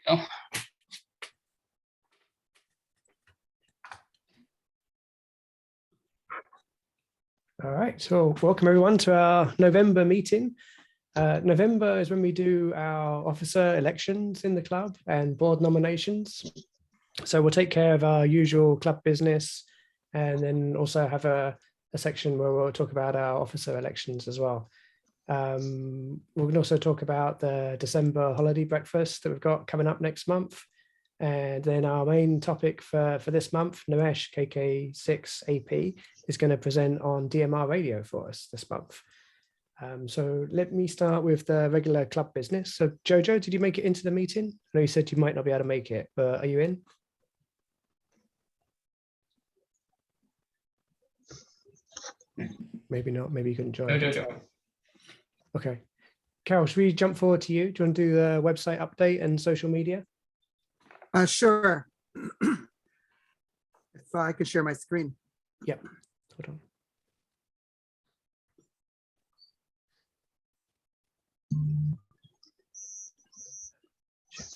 go. All right, so welcome everyone to our November meeting. November is when we do our officer elections in the club and board nominations. So we'll take care of our usual club business and then also have a section where we'll talk about our officer elections as well. We can also talk about the December holiday breakfast that we've got coming up next month. And then our main topic for this month, Naresh, KK6 AP, is going to present on DMR radio for us this month. So let me start with the regular club business. So Jojo, did you make it into the meeting? I know you said you might not be able to make it, but are you in? Maybe not, maybe you couldn't join. Jojo. Okay. Carol, should we jump forward to you? Do you want to do the website update and social media? Sure. If I could share my screen. Yep. Hold on.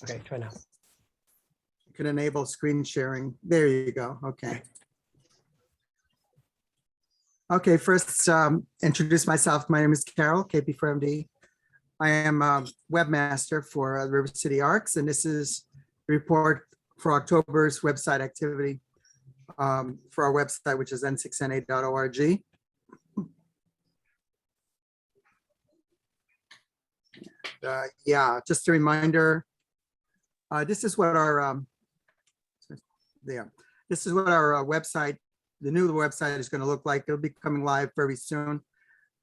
Okay, try now. You can enable screen sharing. There you go. Okay. Okay, first, introduce myself. My name is Carol, KP4MD. I am a webmaster for River City ARCS, and this is the report for October's website activity for our website, which is n6na.org. Yeah, just a reminder, this is what our this is what our website, the new website, is going to look like. It'll be coming live very soon.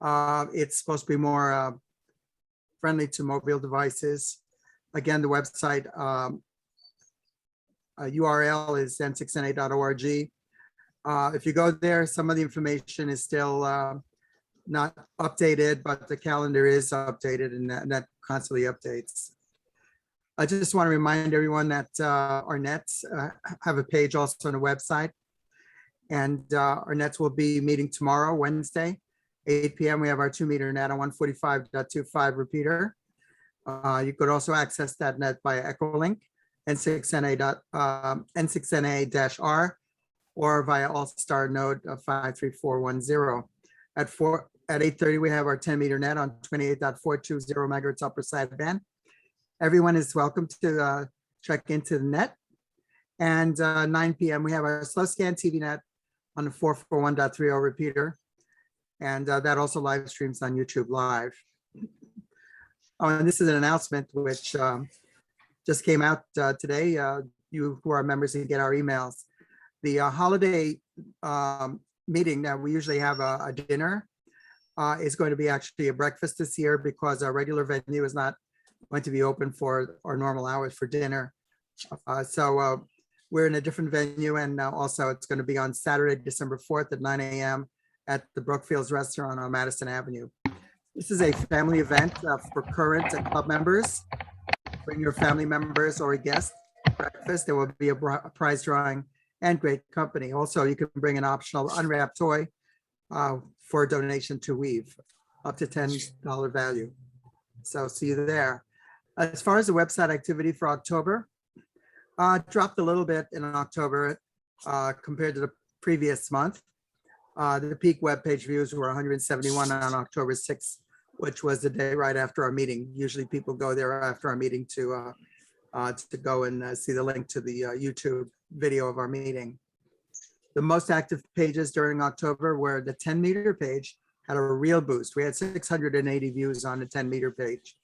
It's supposed to be more friendly to mobile devices. Again, the website URL is n6na.org. If you go there, some of the information is still not updated, but the calendar is updated, and that constantly updates. I just want to remind everyone that our nets have a page also on the website, and our nets will be meeting tomorrow, Wednesday, 8 p.m. We have our 2-meter net on 145.25 repeater. You could also access that net via Echolink, n6na-r, or via All-Star node 53410. At 8:30, we have our 10-meter net on 28.420 megahertz upper sideband. Everyone is welcome to check into the net. And 9 p.m., we have our slow scan TV net on the 441.30 repeater. And that also live streams on YouTube Live. Oh, and this is an announcement which just came out today. You who are members and get our emails. The holiday meeting that we usually have a dinner is going to be actually a breakfast this year, because our regular venue is not going to be open for our normal hours for dinner. So we're in a different venue, and also it's going to be on Saturday, December 4th at 9 a.m. at the Brookfields Restaurant on Madison Avenue. This is a family event for current club members. Bring your family members or a guest. Breakfast. There will be a prize drawing and great company. Also, you can bring an optional unwrapped toy for a donation to Weave, up to $10 value. So see you there. As far as the website activity for October, dropped a little bit in October compared to the previous month. The peak web page views were 171 on October 6th, which was the day right after our meeting. Usually people go there after our meeting to go and see the link to the YouTube video of our meeting. The most active pages during October were the 10-meter page had a real boost. We had 680 views on the 10-meter page.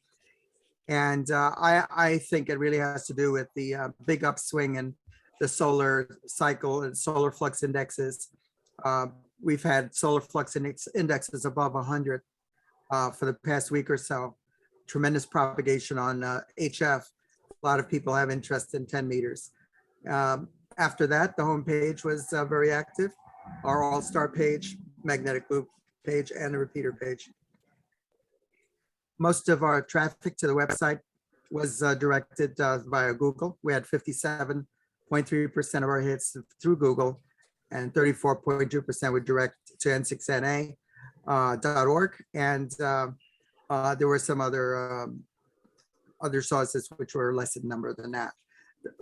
And I think it really has to do with the big upswing in the solar cycle and solar flux indexes. We've had solar flux indexes above 100 for the past week or so. Tremendous propagation on HF. A lot of people have interest in 10 meters. After that, the home page was very active. Our all-star page, magnetic loop page, and the repeater page. Most of our traffic to the website was directed via Google. We had 57.3% of our hits through Google, and 34.2% were direct to n6na.org. And there were some other other sources, which were less in number than that.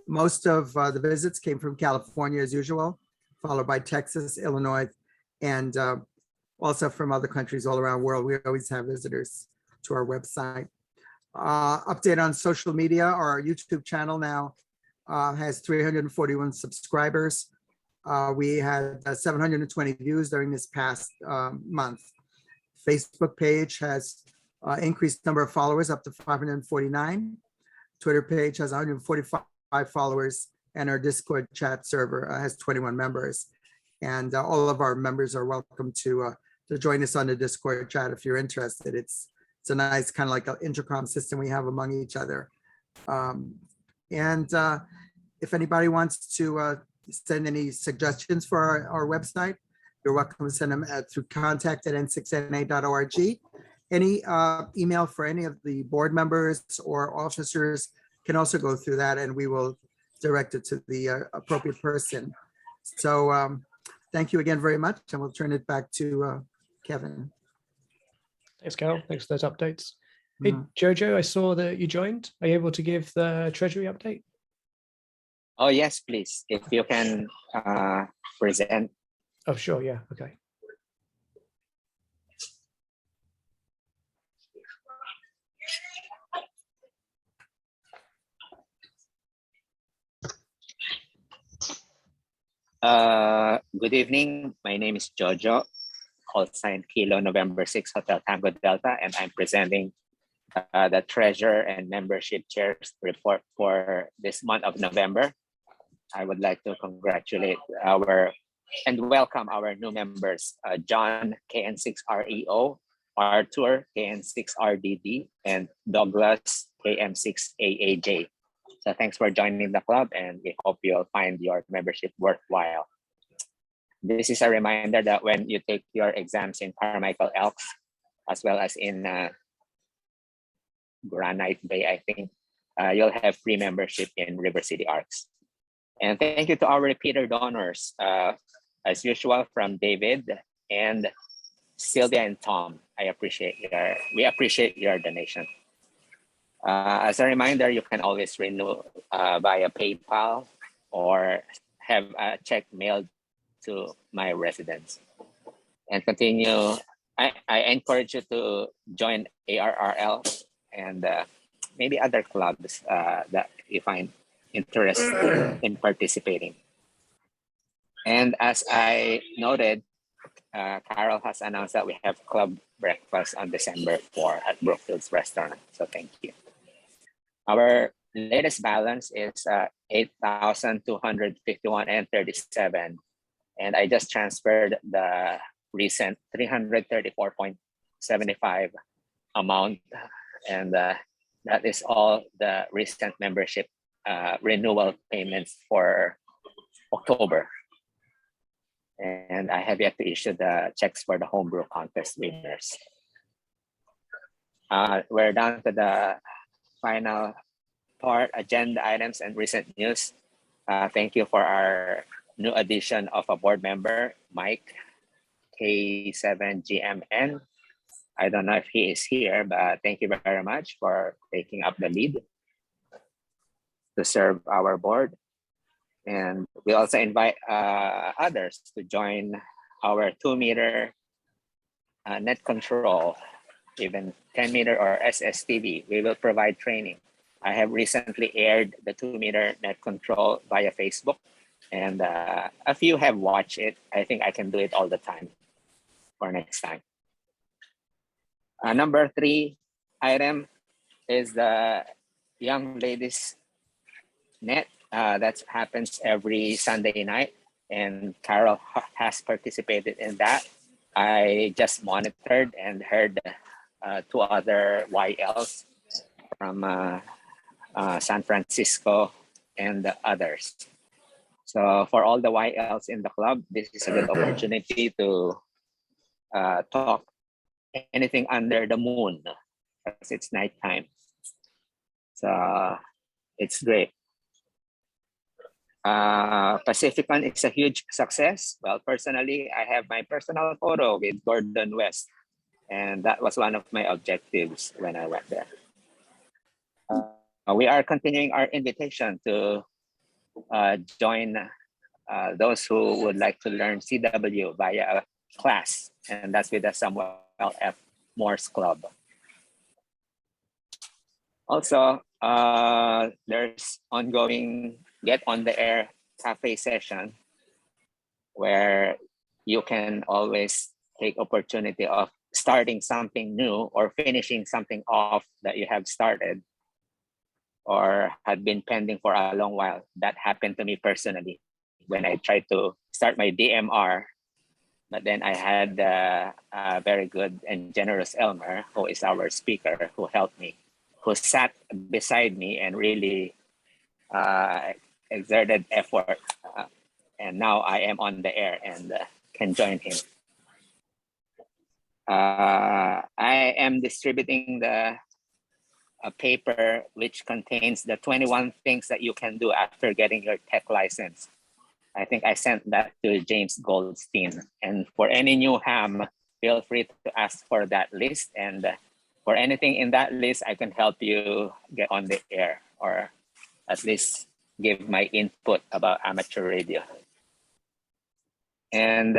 Most of the visits came from California as usual, followed by Texas, Illinois, and also from other countries all around the world. We always have visitors to our website. Update on social media. Our YouTube channel now has 341 subscribers. We had 720 views during this past month. Facebook page has increased number of followers up to 549. Twitter page has 145 followers, and our Discord chat server has 21 members. And all of our members are welcome to join us on the Discord chat if you're interested. It's a nice kind of like an intercom system we have among each other. If anybody wants to send any suggestions for our website, you're welcome to send them through contact@n6na.org. Any email for any of the board members or officers can also go through that, and we will direct it to the appropriate person. So thank you again very much, and we'll turn it back to Kevin. Thanks, Carol. Thanks for those updates. Hey, Jojo, I saw that you joined. Are you able to give the Treasury update? Oh, yes, please. If you can present. Oh, sure. Yeah. Okay. Good evening. My name is Jojo, call sign Kilo November 6 Hotel Tango Delta, and I'm presenting the Treasurer and Membership Chairs report for this month of November. I would like to congratulate and welcome our new members, John, KN6REO, Arthur, KN6RDD, and Douglas, KM6AAJ. So thanks for joining the club, and we hope you'll find your membership worthwhile. This is a reminder that when you take your exams in Carmichael Elks, as well as in Granite Bay, I think, you'll have free membership in River City ARCS. And thank you to our repeater donors, as usual, from David and Sylvia and Tom. We appreciate your donation. As a reminder, you can always renew via PayPal or have a check mailed to my residence. And continue. I encourage you to join ARRL and maybe other clubs that you find interest in participating. And as I noted, Carol has announced that we have club breakfast on December 4 at Brookfield's restaurant. So thank you. Our latest balance is 8,251.37. And I just transferred the recent 334.75 amount. And that is all the recent membership renewal payments for October. And I have yet to issue the checks for the homebrew contest winners. We're down to the final part, agenda items and recent news. Thank you for our new addition of a board member, Mike, K7GMN. I don't know if he is here, but thank you very much for taking up the lead to serve our board. And we also invite others to join our 2-meter net control, even 10-meter or SSTV. We will provide training. I have recently aired the 2-meter net control via Facebook, and a few have watched it. I think I can do it all the time for next time. Number 3 item is the young ladies net. That happens every Sunday night, and Carol has participated in that. I just monitored and heard 2 other YLs from San Francisco and the others. So for all the YLs in the club, this is a good opportunity to talk anything under the moon, because it's nighttime. So it's great. Pacificon is a huge success. Well, personally, I have my personal photo with Gordon West, and that was one of my objectives when I went there. we are continuing our invitation to join those who would like to learn CW via a class, and that's with the Samuel F. Morse Club. Also, there's ongoing Get on the Air cafe session where you can always take opportunity of starting something new or finishing something off that you have started or had been pending for a long while. That happened to me personally when I tried to start my DMR, but then I had a very good and generous Elmer, who is our speaker, who helped me, who sat beside me and really exerted effort. And now I am on the air and can join him. I am distributing a paper which contains the 21 things that you can do after getting your tech license. I think I sent that to James Goldstein. And for any new ham, feel free to ask for that list. And for anything in that list, I can help you get on the air or at least give my input about amateur radio. And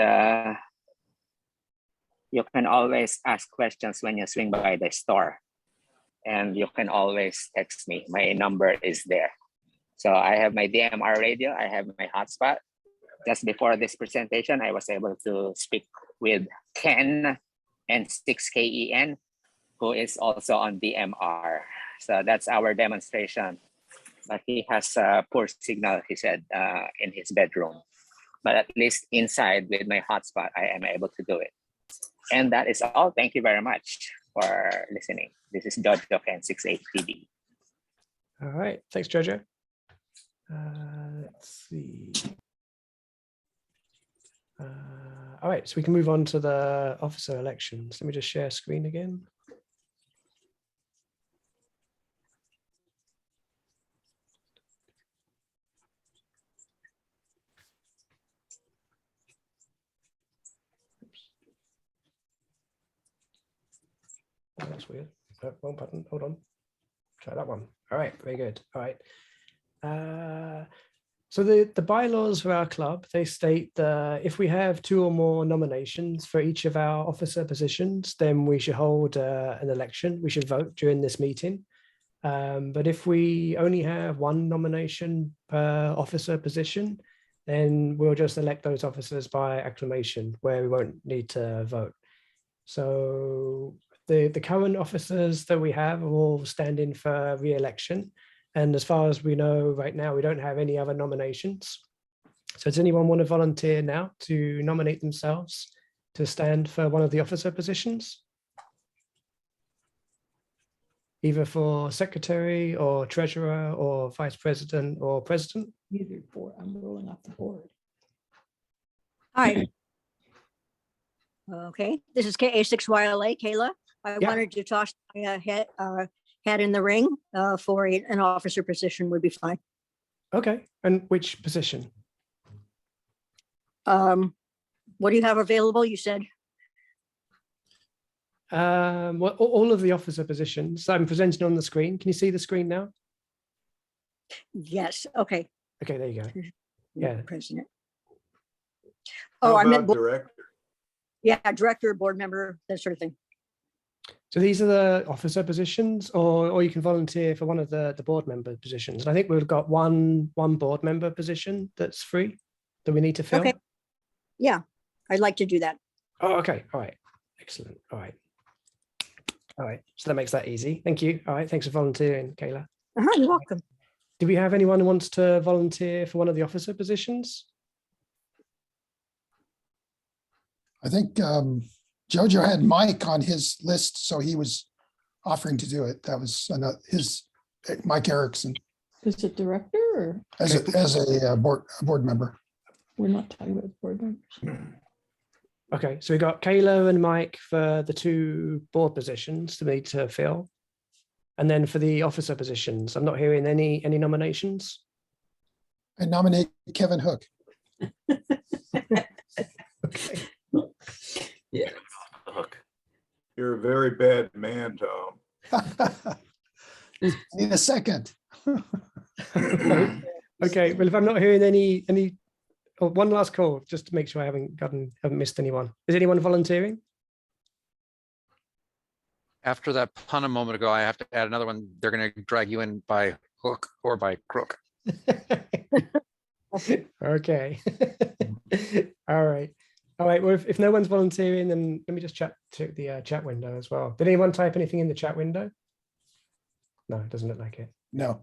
you can always ask questions when you swing by the store. And you can always text me. My number is there. So I have my DMR radio. I have my hotspot. Just before this presentation, I was able to speak with Ken N6KEN, who is also on DMR. So that's our demonstration. But he has a poor signal, he said, in his bedroom. But at least inside with my hotspot, I am able to do it. And that is all. Thank you very much for listening. This is Jojo N68TD. All right, thanks, Jojo. Let's see. All right, so we can move on to the officer elections. Let me just share screen again. Oh, that's weird. Oh, wrong button. Hold on. Try that one. All right, very good. All right. So the bylaws for our club, they state that if we have 2 or more nominations for each of our officer positions, then we should hold an election. We should vote during this meeting. But if we only have 1 nomination per officer position, then we'll just elect those officers by acclamation, where we won't need to vote. So the current officers that we have are all standing for re-election. And as far as we know right now, we don't have any other nominations. So does anyone want to volunteer now to nominate themselves to stand for one of the officer positions? Either for secretary or treasurer or vice president or president? Either for, I'm rolling off the board. Hi. Okay, this is KA6YLA, Kayla. I Yeah. wanted to toss my hat in the ring for an officer position would be fine. Okay, and which position? What do you have available? You said, Well, all of the officer positions I'm presenting on the screen. Can you see the screen now? yes, okay. Okay, there you go. Yeah. President. How Oh, I meant, about director? yeah, director, board member, that sort of thing. So these are the officer positions, or you can volunteer for one of the board member positions. I think we've got one board member position that's free that we need to fill. Okay. Yeah, I'd like to do that. Oh, okay. All right. Excellent. All right. All right. So that makes that easy. Thank you. All right. Thanks for volunteering, Kayla. You're welcome. Do we have anyone who wants to volunteer for one of the officer positions? I think Jojo had Mike on his list, so he was offering to do it. That was his Mike Erickson Is it director or as a board member. we're not talking about board members? Okay. So we got Kayla and Mike for the 2 board positions that we need to fill. And then for the officer positions, I'm not hearing any nominations. I nominate Kevin Hook. Okay. Yeah. You're a very bad man, Tom. Need a second. Okay, well, if I'm not hearing any, oh, one last call, just to make sure I haven't missed anyone. Is anyone volunteering? After that pun a moment ago, I have to add another one. They're going to drag you in by hook or by crook. Okay. All right. All right. Well, if no one's volunteering, then let me just check the chat window as well. Did anyone type anything in the chat window? No, it doesn't look like it. No.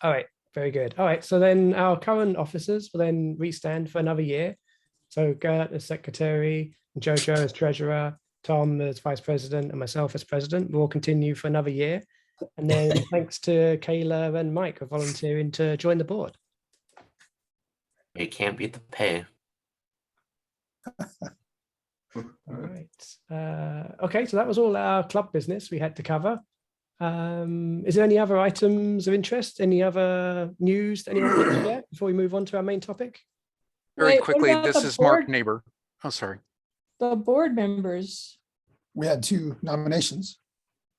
All right. Very good. All right. So then our current officers will then restand for another year. So Gert as secretary, Jojo as treasurer, Tom as vice president, and myself as president. We'll continue for another year. And then thanks to Kayla and Mike for volunteering to join the board. You can't beat the pay. All right. Okay, so that was all our club business we had to cover. Is there any other items of interest? Any other news that anyone wants to share before we move on to our main topic? Very Wait, what quickly, about this the is Mark board? Neighbor. Oh, sorry. The board members, We had 2 nominations.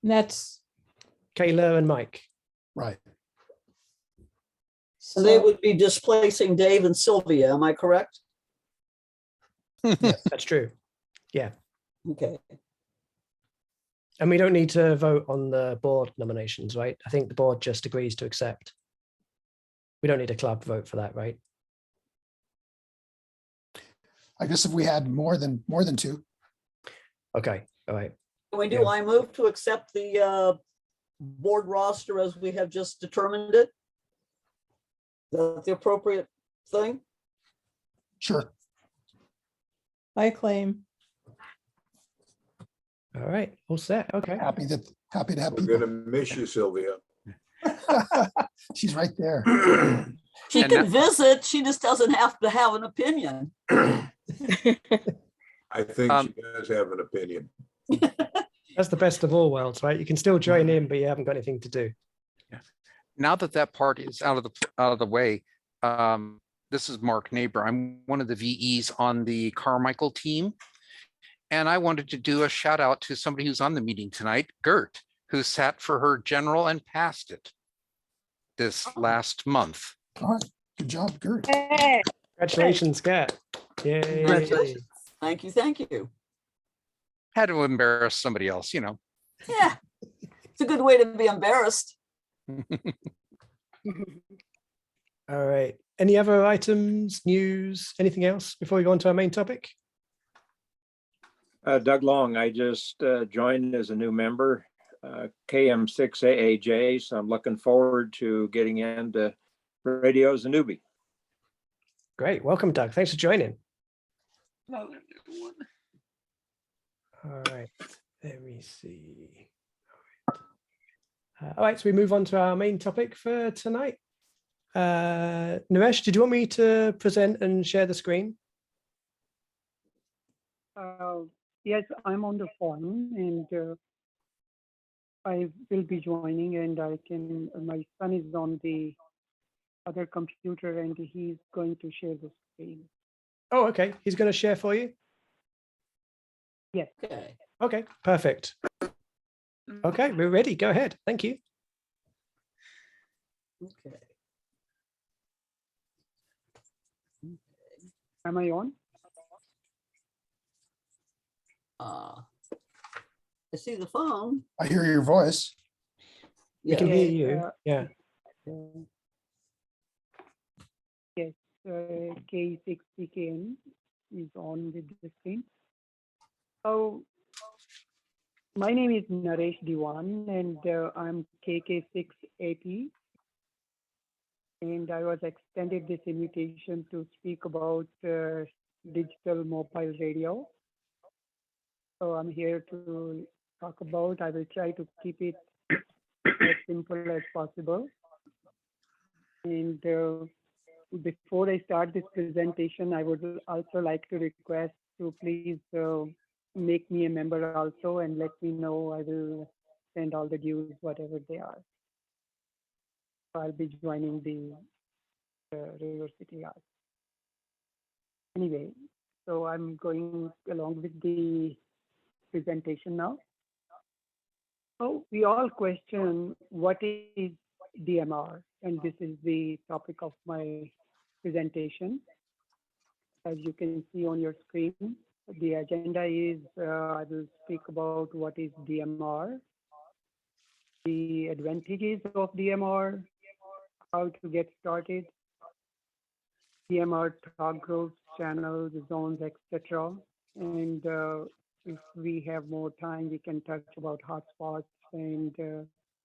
that's. Kayla and Mike. Right. And they so- would be displacing Dave and Sylvia, am I correct? That's true. Yeah. Okay. And we don't need to vote on the board nominations, right? I think the board just agrees to accept. We don't need a club vote for that, right? I guess if we had more than 2. Okay. All right. Can we do, Yeah. I move to accept the board roster as we have just determined it? The appropriate thing? Sure. I claim. All right. All set. Okay. Happy to have We're people. gonna miss you, Sylvia. She's right there. She And can that- visit, she just doesn't have to have an opinion. I think Um, she does have an opinion. That's the best of all worlds, right? You can still join in, but you haven't got anything to do. Now that that part is out of the way, this is Mark Neighbor. I'm one of the VEs on the Carmichael team. And I wanted to do a shout out to somebody who's on the meeting tonight, Gert, who sat for her general and passed it this last month. All right. Good job, Gert. Congratulations, Kat. Yay. Congratulations. Thank you, thank you. Had to embarrass somebody else, you know. Yeah, it's a good way to be embarrassed. All right. Any other items, news, anything else before we go on to our main topic? Doug Long, I just joined as a new member, KM6AAJ, so I'm looking forward to getting into radio as a newbie. Great. Welcome, Doug. Thanks for joining. All right. Let me see. All right. So we move on to our main topic for tonight. Naresh, did you want me to present and share the screen? Yes, I'm on the phone and I will be joining and my son is on the other computer and he's going to share the screen. Oh, okay. He's going to share for you. Yes. Okay. Okay, perfect. Okay, we're ready. Go ahead. Thank you. Okay. Am I on? I see the phone. I hear your voice. We can hear Yeah, you. Yeah. Yes, K6PKN is on with the screen. So my name is Naresh Dewan and I'm KK6AP. And I was extended this invitation to speak about digital mobile radio. So I'm here to talk about, I will try to keep it as simple as possible. And before I start this presentation, I would also like to request to please make me a member also and let me know. I will send all the dues, whatever they are. So I'll be joining the River City Arts. Anyway, so I'm going along with the presentation now. Oh, we all question what is DMR, and this is the topic of my presentation. As you can see on your screen, the agenda is I will speak about what is DMR, the advantages of DMR, how to get started, DMR talk groups, channels, zones, etc. And if we have more time, we can touch about hotspots and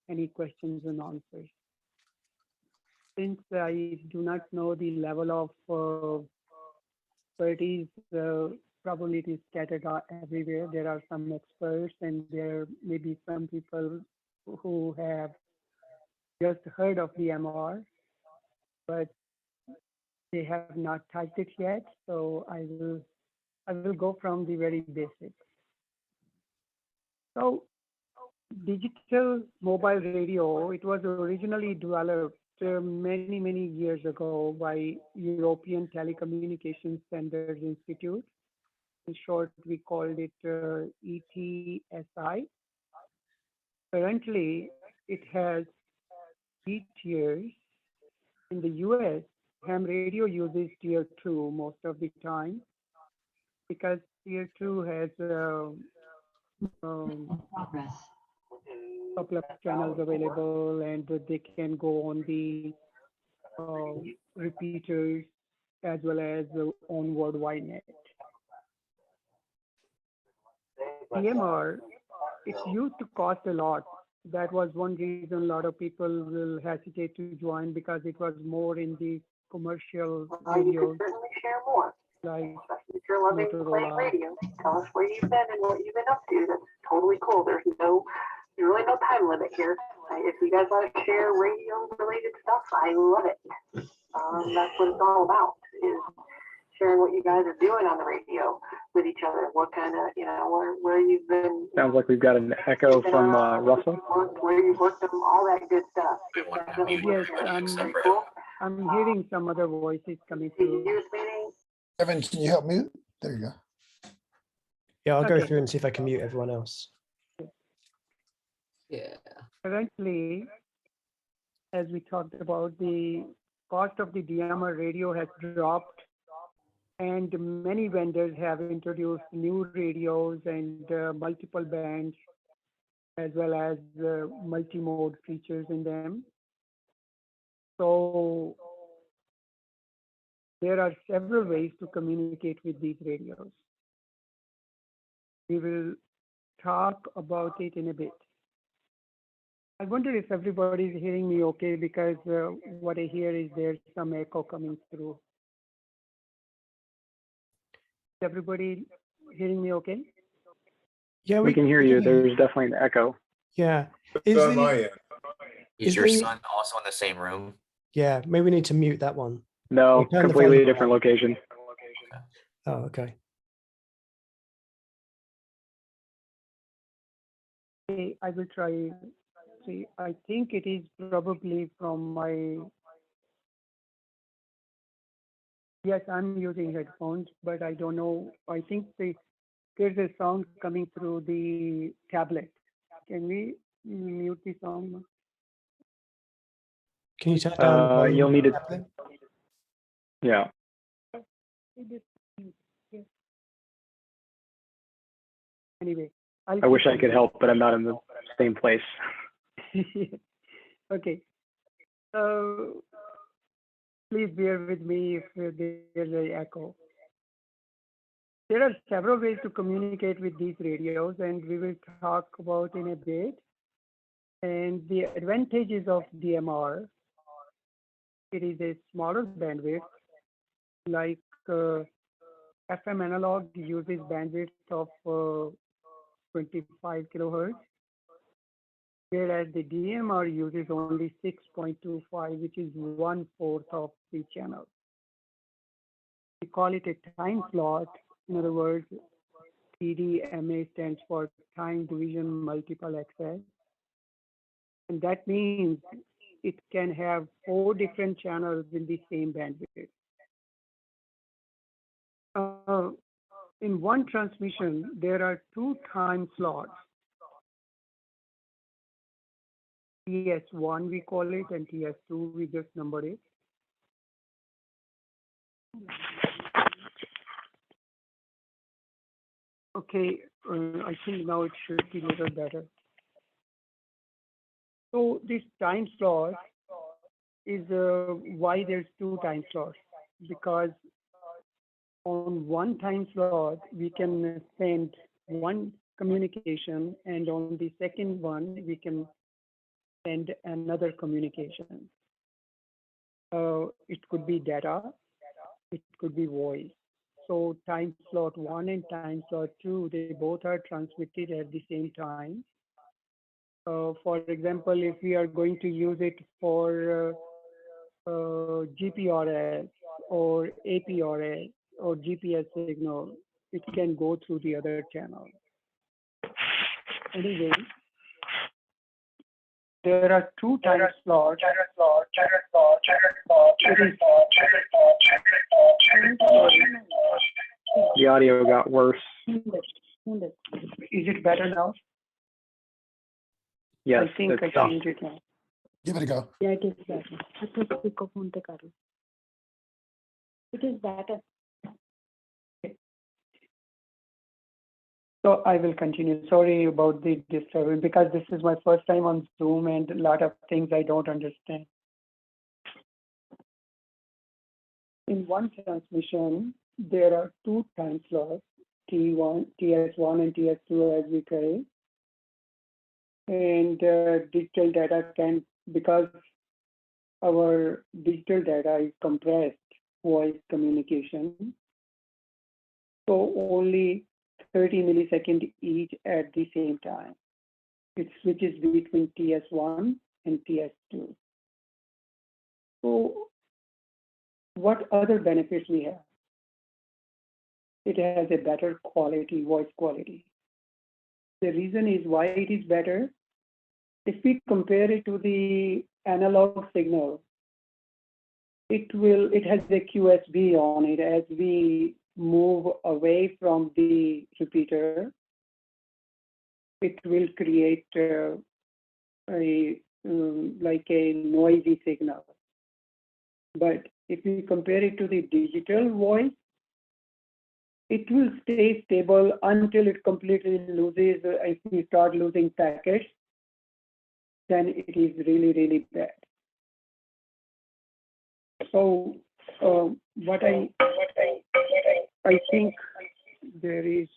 any questions and answers. Since I do not know the level of expertise, probably it is scattered everywhere. There are some experts and there may be some people who have just heard of DMR, but they have not touched it yet. So I will go from the very basics. So digital mobile radio, it was originally developed many years ago by European Telecommunications Standards Institute. In short, we called it ETSI. Currently, it has 3 tiers. In the US, ham radio uses tier 2 most of the time because tier 2 has couple of channels available and they can go on the repeaters as well as on worldwide net. DMR, it used to cost a lot. That was one reason a lot of people will hesitate to join because it was more in the commercial radios. Like if you're loving playing Motorola. radio, tell us where you've been and what you've been up to. That's totally cool. There's really no time limit here. If you guys want to share radio related stuff, I love it. That's what it's all about, is sharing what you guys are doing on the radio with each other. What kind of, where you've been. Sounds like we've got an echo from Russell. Where you've worked them, all that good stuff. Yes, I'm hearing some other voices coming through. Evan, can you help mute? There you go. Yeah, I'll go Okay. through and see if I can mute everyone else. Yeah. Currently, as we talked about, the cost of the DMR radio has dropped and many vendors have introduced new radios and multiple bands as well as multi-mode features in them. So there are several ways to communicate with these radios. We will talk about it in a bit. I wonder if everybody is hearing me okay, because what I hear is there's some echo coming through. Is everybody hearing me okay? Yeah, We can hear you. There's definitely an echo. Yeah. It's on my end. Is your son also in the same room? Yeah, maybe we need to mute that one. No, Or turn the completely volume different down. location. Oh, okay. Okay, I will try. See, I think it is probably from my. Yes, I'm using headphones, but I don't know. I think there's a sound coming through the tablet. Can we mute the sound? Can you turn down the volume? You'll need of to. the tablet? Yeah. Anyway, I wish I could help, but I'm not in the same place. Okay. So please bear with me if there's an echo. There are several ways to communicate with these radios, and we will talk about in a bit. And the advantages of DMR, it is a smaller bandwidth, like FM analog uses bandwidth of 25 kilohertz, whereas the DMR uses only 6.25, which is 1/4 of the channel. We call it a time slot. In other words, TDMA stands for time division multiple access. And that means it can have 4 different channels in the same bandwidth. In one transmission, there are 2 time slots. TS1 we call it, and TS2 we just number it. Okay, I think now it should be a little better. So this time slot is why there's two time slots, because on one time slot we can send one communication, and on the second one we can send another communication. It could be data, it could be voice. So time slot 1 and time slot 2, they both are transmitted at the same time. For example, if we are going to use it for GPRS or APRS or GPS signal, it can go through the other channel. Anyway, there are two time slots. The audio got worse. Is it better now? Yes, I think it's I stopped. changed it now. Give it a go. Yeah, it is better. It is better. So I will continue. Sorry about the disturbance, because this is my first time on Zoom and a lot of things I don't understand. In one transmission, there are two time slots, T1, TS1 and TS2 as we carry. And digital data can, because our digital data is compressed voice communication, so only 30 milliseconds each at the same time. It switches between TS1 and TS2. So what other benefits we have? It has a better quality, voice quality. The reason is why it is better. If we compare it to the analog signal, it has a QSB on it. As we move away from the repeater, it will create like a noisy signal. But if we compare it to the digital voice, it will stay stable until it completely loses. If we start losing packets, then it is really, really bad. So what I think there is,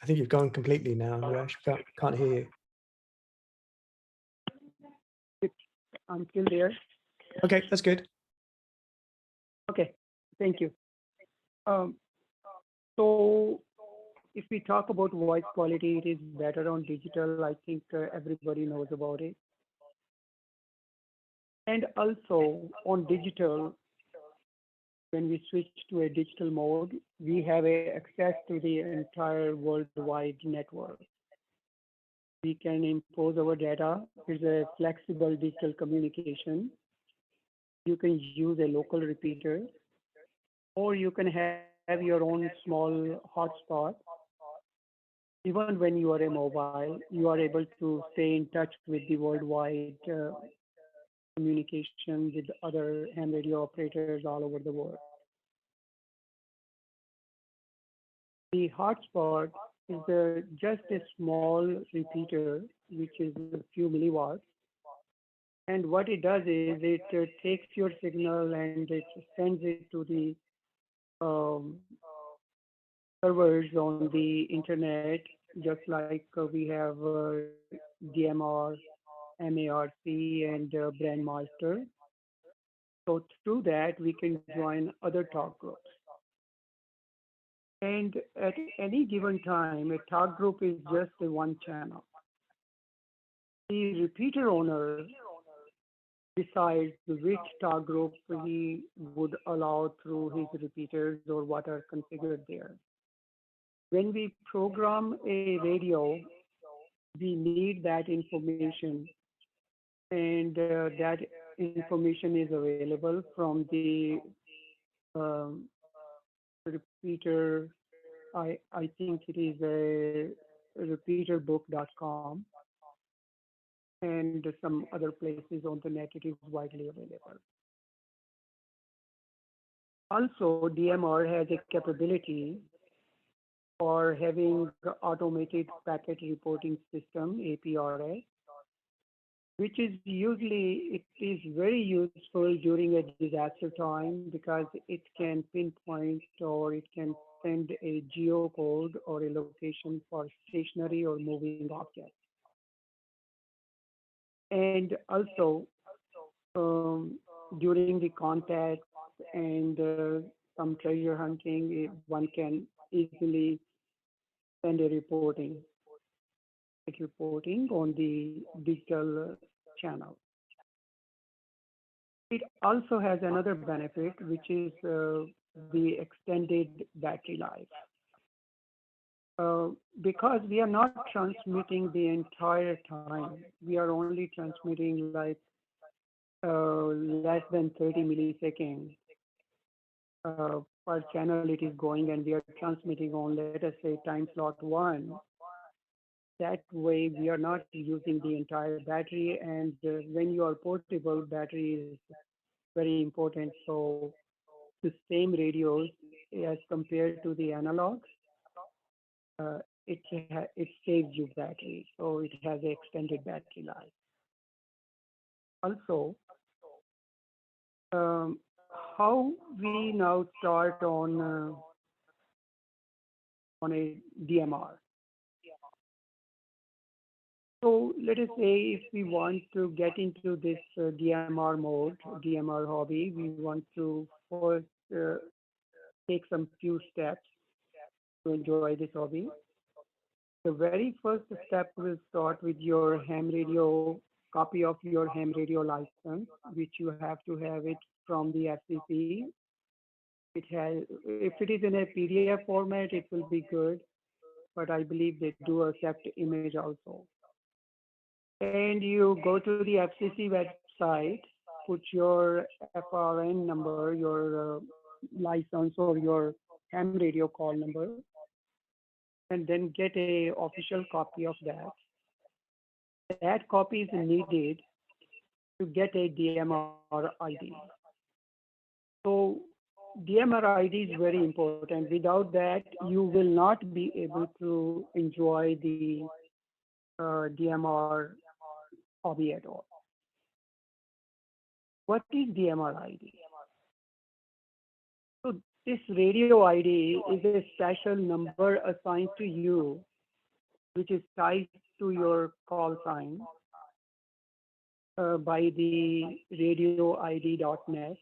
I think you've gone completely now, Naresh. Can't hear you. I'm still there. Okay, that's good. Okay, thank you. So if we talk about voice quality, it is better on digital. I think everybody knows about it. And also on digital, when we switch to a digital mode, we have access to the entire worldwide network. We can impose our data. It's a flexible digital communication. You can use a local repeater, or you can have your own small hotspot. Even when you are a mobile, you are able to stay in touch with the worldwide communication with other ham radio operators all over the world. The hotspot is just a small repeater, which is a few milliwatts. And what it does is it takes your signal and it sends it to the servers on the internet, just like we have DMR, MARC, and Brandmaster. So through that, we can join other talk groups. And at any given time, a talk group is just a one channel. The repeater owner decides which talk group he would allow through his repeaters or what are configured there. When we program a radio, we need that information And that information is available from the um, repeater. I think it is a repeaterbook.com and some other places on the net. It is widely available. Also, DMR has a capability for having automated packet reporting system, APRS, which is usually, it is very useful during a disaster time because it can pinpoint or it can send a geocode or a location for stationary or moving objects. And also, during the contact and some treasure hunting, one can easily send a reporting on the digital channel. It also has another benefit, which is the extended battery life. Because we are not transmitting the entire time, we are only transmitting like less than 30 milliseconds per channel it is going, and we are transmitting on, let us say, time slot 1. That way, we are not using the entire battery, and when you are portable, battery is very important. So the same radios as compared to the analog, it saves you battery, so it has an extended battery life. Also, how we now start on a DMR. So let us say if we want to get into this DMR mode, DMR hobby, we want to first take some few steps to enjoy this hobby. The very first step will start with your ham radio, copy of your ham radio license, which you have to have it from the FCC. It has, if it is in a PDF format, it will be good, but I believe they do accept image also. And you go to the FCC website, put your FRN number, your license or your ham radio call number, and then get a official copy of that. That copy is needed to get a DMR ID. So DMR ID is very important. Without that, you will not be able to enjoy the DMR hobby at all. What is DMR ID? So this radio ID is a special number assigned to you, which is tied to your call sign by the radioid.net.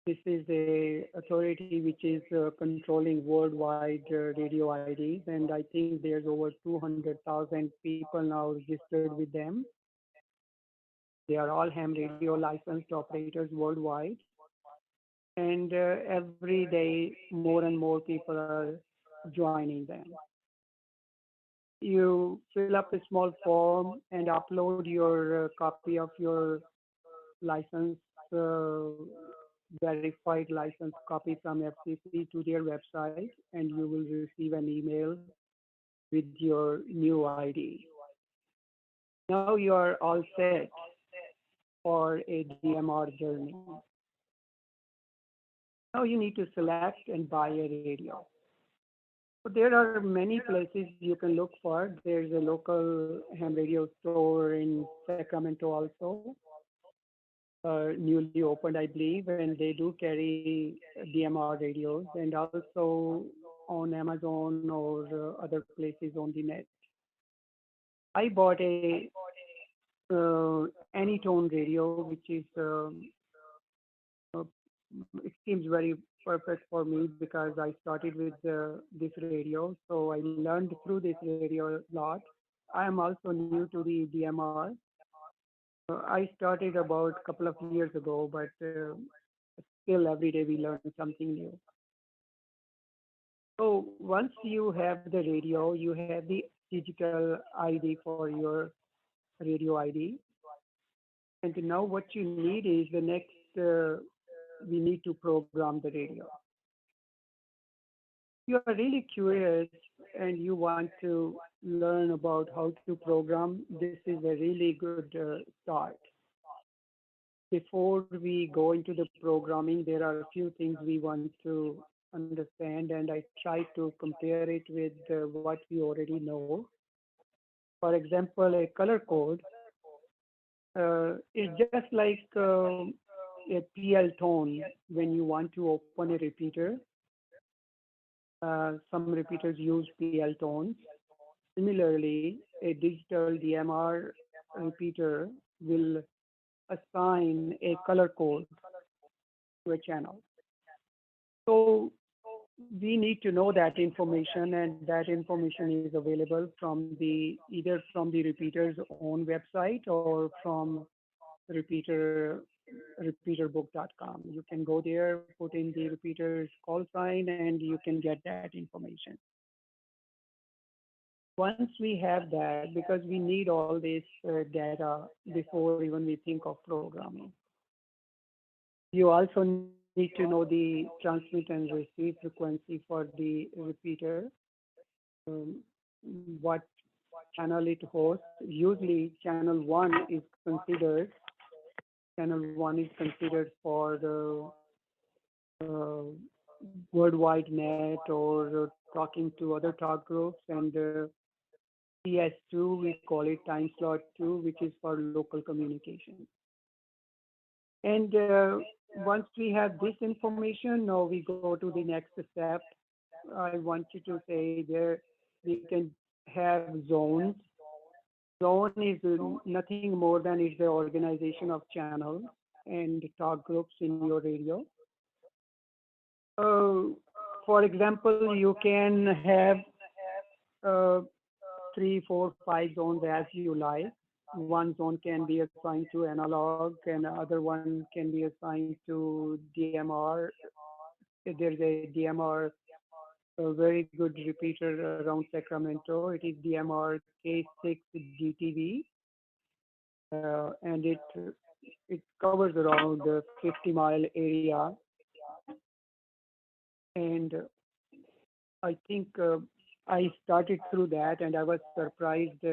This is a authority which is controlling worldwide radio IDs, and I think there's over 200,000 people now registered with them. They are all ham radio licensed operators worldwide, and every day more and more people are joining them. You fill up a small form and upload your copy of your license, verified license copy from FCC to their website, and you will receive an email with your new ID. Now you are all set for a DMR journey. Now you need to select and buy a radio. So there are many places you can look for. There's a local ham radio store in Sacramento also, newly opened, I believe, and they do carry DMR radios, and also on Amazon or other places on the net. I bought a Anytone radio, which is it seems very perfect for me because I started with this radio, so I learned through this radio a lot. I am also new to the DMR. I started about a couple of years ago, but still every day we learn something new. So once you have the radio, you have the digital ID for your radio ID. And now what you need is the next, we need to program the radio. You are really curious and you want to learn about how to program, this is a really good start. Before we go into the programming, there are a few things we want to understand, and I try to compare it with what we already know. For example, a color code is just like a PL tone when you want to open a repeater. Some repeaters use PL tones. Similarly, a digital DMR repeater will assign a color code to a channel. So we need to know that information, and that information is available from either from the repeater's own website or from repeaterbook.com. You can go there, put in the repeater's call sign, and you can get that information. Once we have that, because we need all this data before even we think of programming. You also need to know the transmit and receive frequency for the repeater, what channel it hosts. Usually channel 1 is considered for the worldwide net or talking to other talk groups, and PS2, we call it time slot 2, which is for local communication. And once we have this information, now we go to the next step. I want you to say there we can have zones. Zone is nothing more than it's the organization of channels and talk groups in your radio. For example, you can have 3, 4, 5 zones as you like. One zone can be assigned to analog, and other one can be assigned to DMR. There's a DMR, a very good repeater around Sacramento. It is DMR K6 GTV, and it covers around the 50-mile area. And I think I started through that, and I was surprised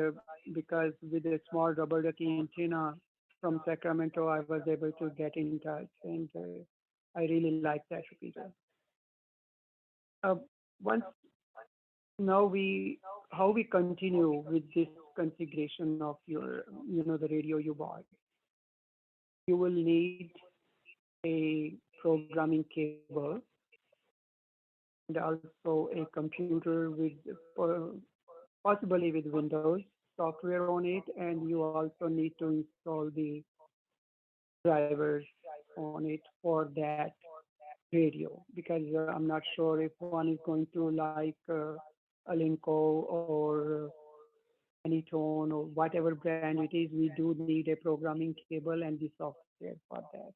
because with a small rubber ducky antenna from Sacramento, I was able to get in touch, and I really like that repeater. How we continue with this configuration of your, the radio you bought. You will need a programming cable, and also a computer with possibly with Windows software on it, and you also need to install the drivers on it for that radio, because I'm not sure if one is going to like Alinco or Anytone or whatever brand it is. We do need a programming cable and the software for that.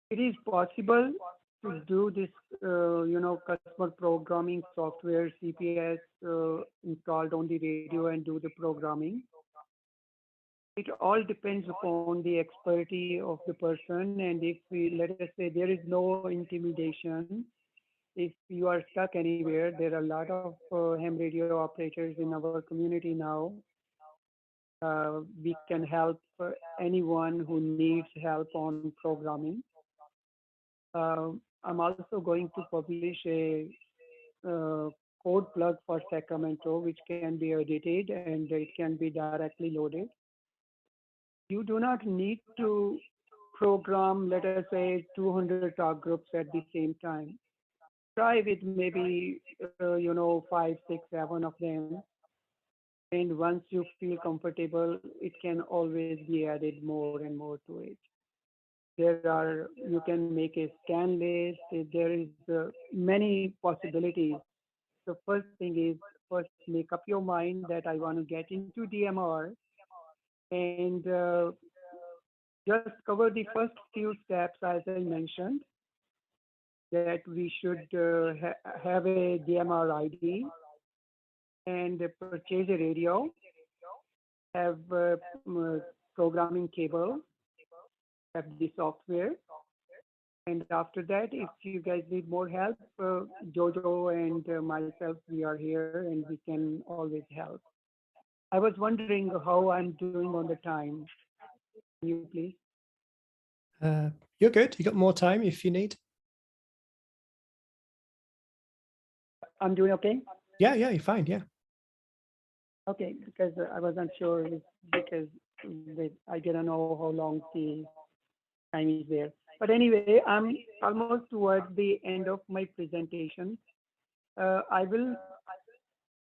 It is possible to do this, customer programming software, CPS, installed on the radio and do the programming. It all depends upon the expertise of the person, and if let us say there is no intimidation, if you are stuck anywhere, there are a lot of ham radio operators in our community now. We can help anyone who needs help on programming. I'm also going to publish a code plug for Sacramento, which can be edited and it can be directly loaded. You do not need to program, let us say, 200 talk groups at the same time. Try with maybe, 5, 6, 7 of them. And once you feel comfortable, it can always be added more and more to it. You can make a scan list. There is many possibilities. The first thing is make up your mind that I want to get into DMR, and just cover the first few steps as I mentioned, that we should have a DMR ID and purchase a radio. have programming cable, have the software. And after that, if you guys need more help, Jojo and myself, we are here and we can always help. I was wondering how I'm doing on the time. Can you please? You're good. You got more time if you need. I'm doing okay? Yeah, you're fine. Yeah. Okay, because I wasn't sure because I didn't know how long the time is there. But anyway, I'm almost towards the end of my presentation. I will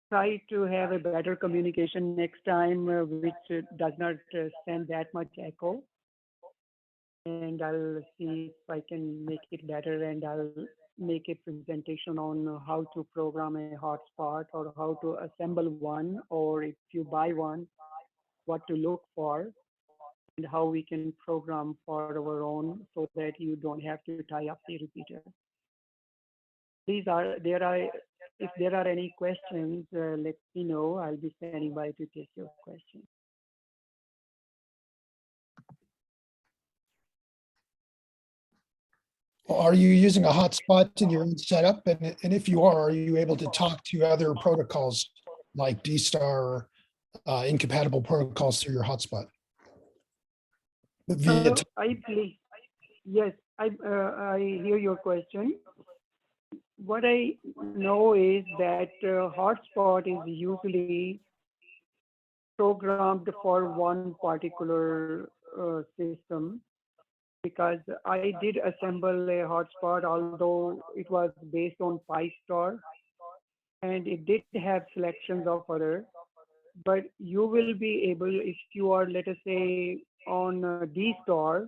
try to have a better communication next time, which does not send that much echo. And I'll see if I can make it better, and I'll make a presentation on how to program a hotspot or how to assemble one, or if you buy one, what to look for, and how we can program for our own so that you don't have to tie up the repeater. If there are any questions, let me know. I'll be standing by to take your questions. Are you using a hotspot in your own setup? And if you are you able to talk to other protocols like DStar or incompatible protocols through your hotspot? I believe, yes, I hear your question. What I know is that hotspot is usually programmed for one particular system, because I did assemble a hotspot, although it was based on 5-star, and it did have selections of other. But you will be able, if you are, let us say, on D-star,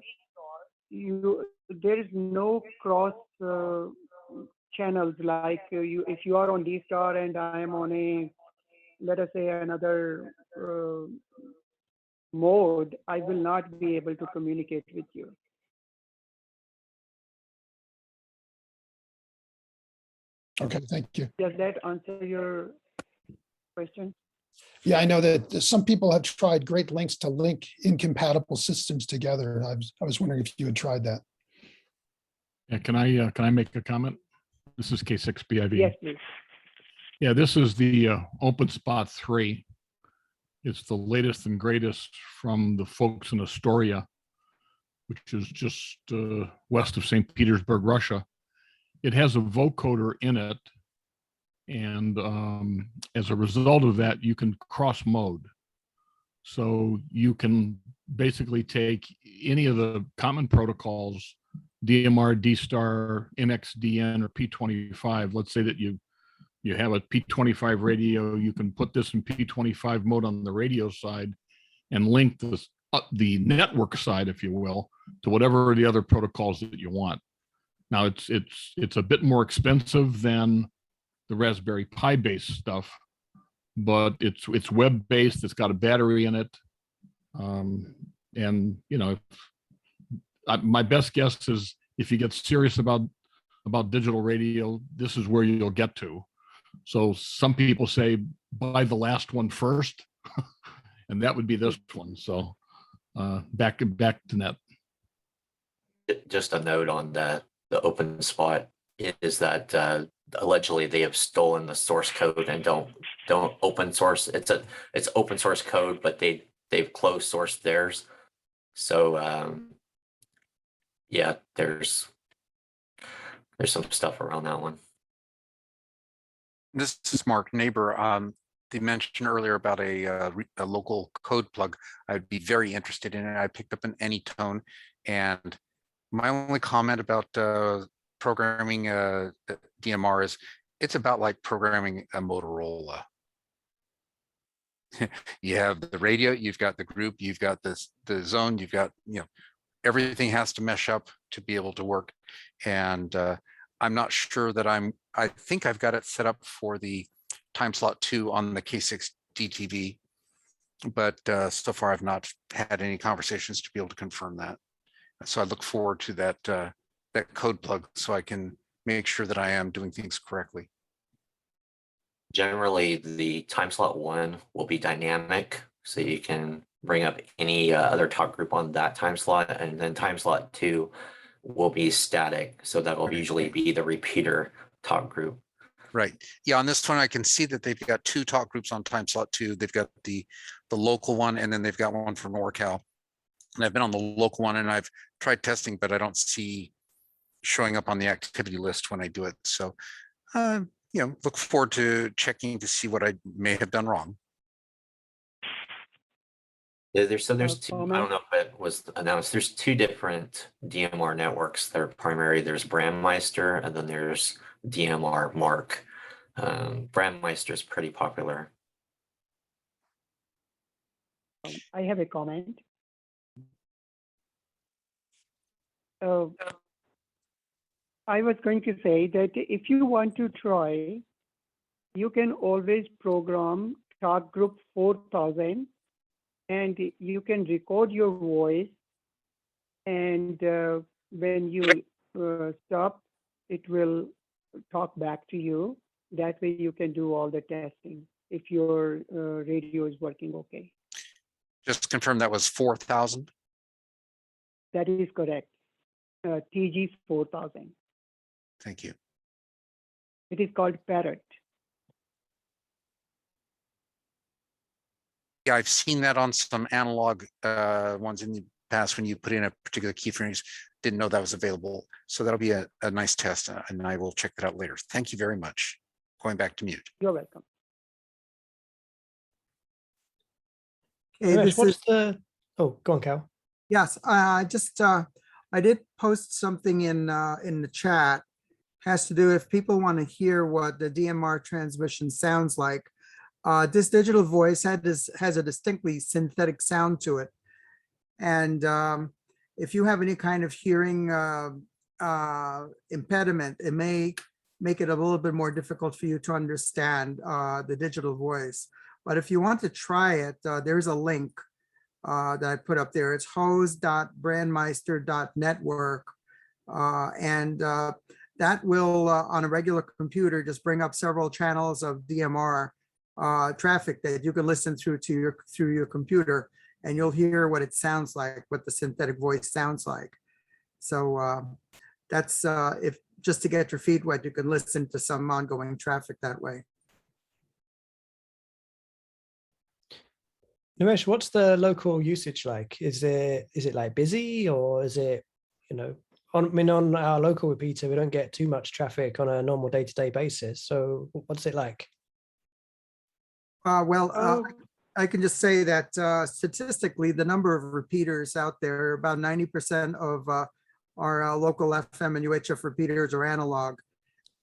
there is no cross channels like if you are on D-star and I am on a, let us say, another mode, I will not be able to communicate with you. Okay, thank you. Does that answer your question? Yeah, I know that some people have tried great lengths to link incompatible systems together. I was wondering if you had tried that. Yeah, can I make a comment? This is K6BIV. Yes, please. Yeah, this is the OpenSpot 3. It's the latest and greatest from the folks in Astoria, which is just west of St. Petersburg, Russia. It has a vocoder in it. And as a result of that, you can cross mode. So you can basically take any of the common protocols, DMR, DStar, NXDN, or P25. Let's say that you have a P25 radio, you can put this in P25 mode on the radio side and link the network side, if you will, to whatever the other protocols that you want. Now it's a bit more expensive than the Raspberry Pi based stuff, but it's web based. It's got a battery in it, and you know, my best guess is if you get serious about digital radio, this is where you'll get to. So some people say buy the last one first, and that would be this one. So back to net. Just a note on the OpenSpot is that allegedly they have stolen the source code and don't open source. It's open source code, but they've closed sourced theirs. So yeah, there's some stuff around that one. This is Mark, neighbor. They mentioned earlier about a local code plug. I'd be very interested in it. I picked up an Anytone, and my only comment about programming DMR is it's about like programming a Motorola. You have the radio, you've got the group, you've got the zone, you've got, you know, everything has to mesh up to be able to work. And I'm not sure that I think I've got it set up for the time slot 2 on the K6 DTV, but so far I've not had any conversations to be able to confirm that. So I look forward to that code plug so I can make sure that I am doing things correctly. Generally, the time slot 1 will be dynamic, So you can bring up any other talk group on that time slot, and then time slot 2 will be static. So that'll usually be the repeater talk group. Right. Yeah, on this one, I can see that they've got 2 talk groups on time slot 2. They've got the local one, and then they've got one for NorCal. And I've been on the local one, and I've tried testing, but I don't see showing up on the activity list when I do it. So, look forward to checking to see what I may have done wrong. Yeah, there's two. I comment? don't know if it was announced. There's 2 different DMR networks that are primary. There's Brandmeister, and then there's DMR Mark. Brandmeister is pretty popular. I have a comment. I was going to say that if you want to try, you can always program talk group 4000, and you can record your voice, and when you stop, it will talk back to you. That way you can do all the testing if your radio is working okay. Just confirm that was 4,000. That is correct. TG 4000. Thank you. It is called Parrot. Yeah, I've seen that on some analog ones in the past when you put in a particular keyframe. Didn't know that was available. So that'll be a nice test, and I will check that out later. Thank you very much. Going back to mute. You're welcome. Okay, Naresh, this what's is, the? Oh, go on, Cal. yes, I did post something in the chat. Has to do if people want to hear what the DMR transmission sounds like. This digital voice has a distinctly synthetic sound to it. And if you have any kind of hearing impediment, it may make it a little bit more difficult for you to understand the digital voice. But if you want to try it, there's a link that I put up there. It's hose.brandmeister.network. And that will, on a regular computer, just bring up several channels of DMR traffic that you can listen through your computer, and you'll hear what it sounds like, what the synthetic voice sounds like. So that's if just to get your feet wet, you can listen to some ongoing traffic that way. Naresh, what's the local usage like? Is it like busy, or is it, on our local repeater, we don't get too much traffic on a normal day-to-day basis. So what's it like? I can just say that statistically, the number of repeaters out there, about 90% of our local FM and UHF repeaters are analog.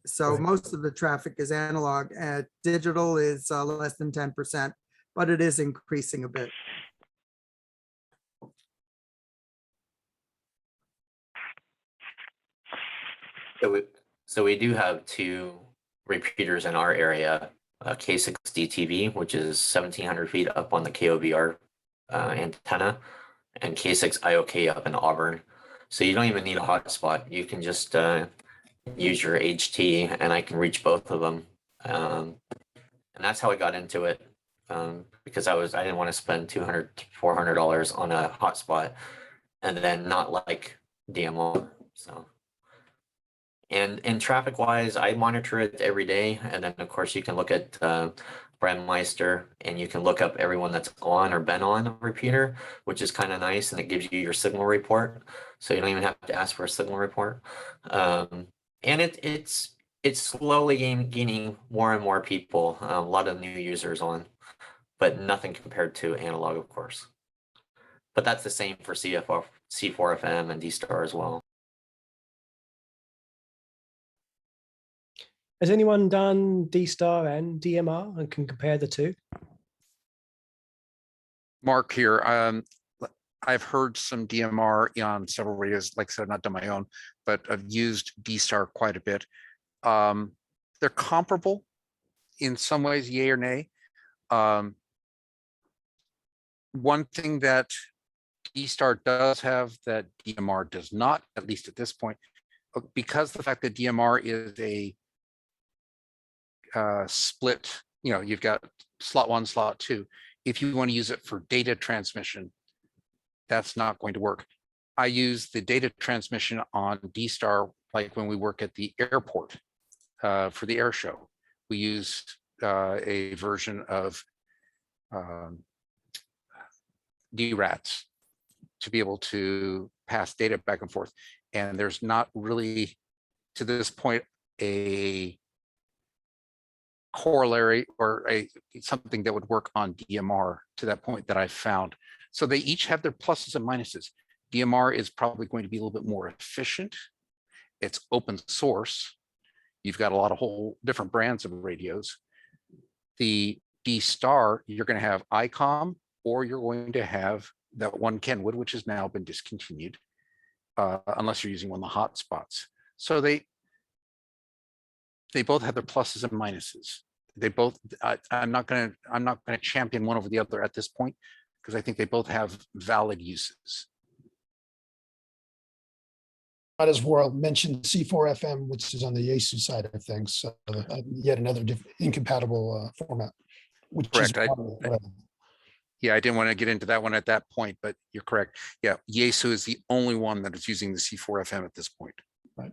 So Right. Most of the traffic is analog, and digital is less than 10%, but it is increasing a bit. So we do have 2 repeaters in our area, K6DTV, which is 1,700 feet up on the KOBR antenna, and K6IOK up in Auburn. So you don't even need a hotspot. You can just use your HT, and I can reach both of them. And that's how I got into it, because I didn't want to spend $200 to $400 on a hotspot and then not like DMR. So. And traffic wise, I monitor it every day. And then of course you can look at Brandmeister, and you can look up everyone that's on or been on a repeater, which is kind of nice. And it gives you your signal report. So you don't even have to ask for a signal report. And it's slowly gaining more and more people, a lot of new users on, but nothing compared to analog, of course. But that's the same for C4FM and D-Star as well. Has anyone done D-Star and DMR and can compare the two? Mark here. I've heard some DMR on several radios. Like I said, I've not done my own, but I've used D-Star quite a bit. They're comparable in some ways, yay or nay. One thing that D-Star does have that DMR does not, at least at this point, because the fact that DMR is a split, you've got slot 1, slot 2. If you want to use it for data transmission, that's not going to work. I use the data transmission on D-Star, like when we work at the airport for the air show. We use a version of DRATs to be able to pass data back and forth. And there's not really, to this point, a corollary or something that would work on DMR to that point that I've found. So they each have their pluses and minuses. DMR is probably going to be a little bit more efficient. It's open source. You've got a lot of whole different brands of radios. The D-Star, you're going to have ICOM, or you're going to have that one Kenwood, which has now been discontinued, unless you're using one of the hotspots. So they both have their pluses and minuses. They both, I'm not going to champion one over the other at this point, because I think they both have valid uses. Might as well mention C4FM, which is on the Yaesu side of things. So yet another incompatible format. Which Correct. Is Yeah, I didn't want to get into that one at that point, but you're correct. Yeah, Yaesu is the only one that is using the C4FM at this point. Right.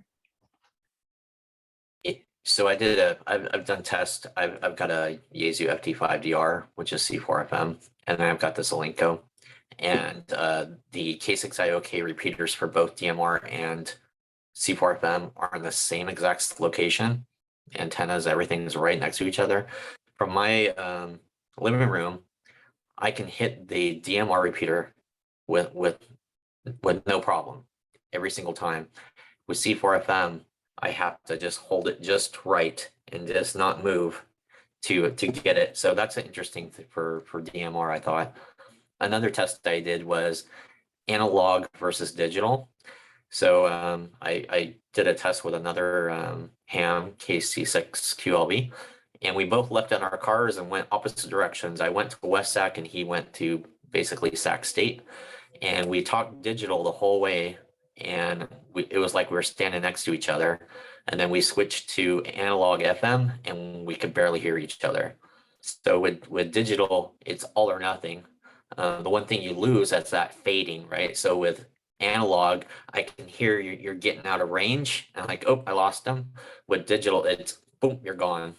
So I've done tests. I've got a Yaesu FT5DR, which is C4FM, and then I've got the Zelenko. And the K6IOK repeaters for both DMR and C4FM are in the same exact location. Antennas, everything's right next to each other. From my living room, I can hit the DMR repeater with no problem every single time. With C4FM, I have to just hold it just right and just not move to get it. So that's an interesting thing for DMR, I thought. Another test I did was analog versus digital. So I did a test with another ham KC6QLB, and we both left in our cars and went opposite directions. I went to West Sac and he went to basically Sac State, and we talked digital the whole way, and it was like we were standing next to each other. And then we switched to analog FM and we could barely hear each other. So with digital, it's all or nothing. The one thing you lose, that's that fading, right? So with analog, I can hear you're getting out of range, and I'm like, oh, I lost them. With digital, it's boom, you're gone.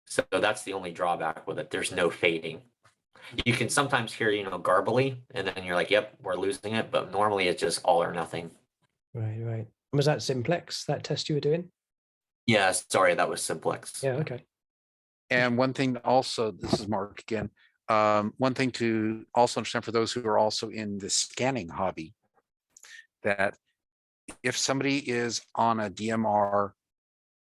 So that's the only drawback with it. There's no fading. You can sometimes hear, garbly, and then you're like, yep, we're losing it. But normally it's just all or nothing. Right. Was that Simplex, that test you were doing? Yeah, sorry, that was Simplex. Yeah, okay. And one thing also, this is Mark again, one thing to also understand for those who are also in the scanning hobby, that if somebody is on a DMR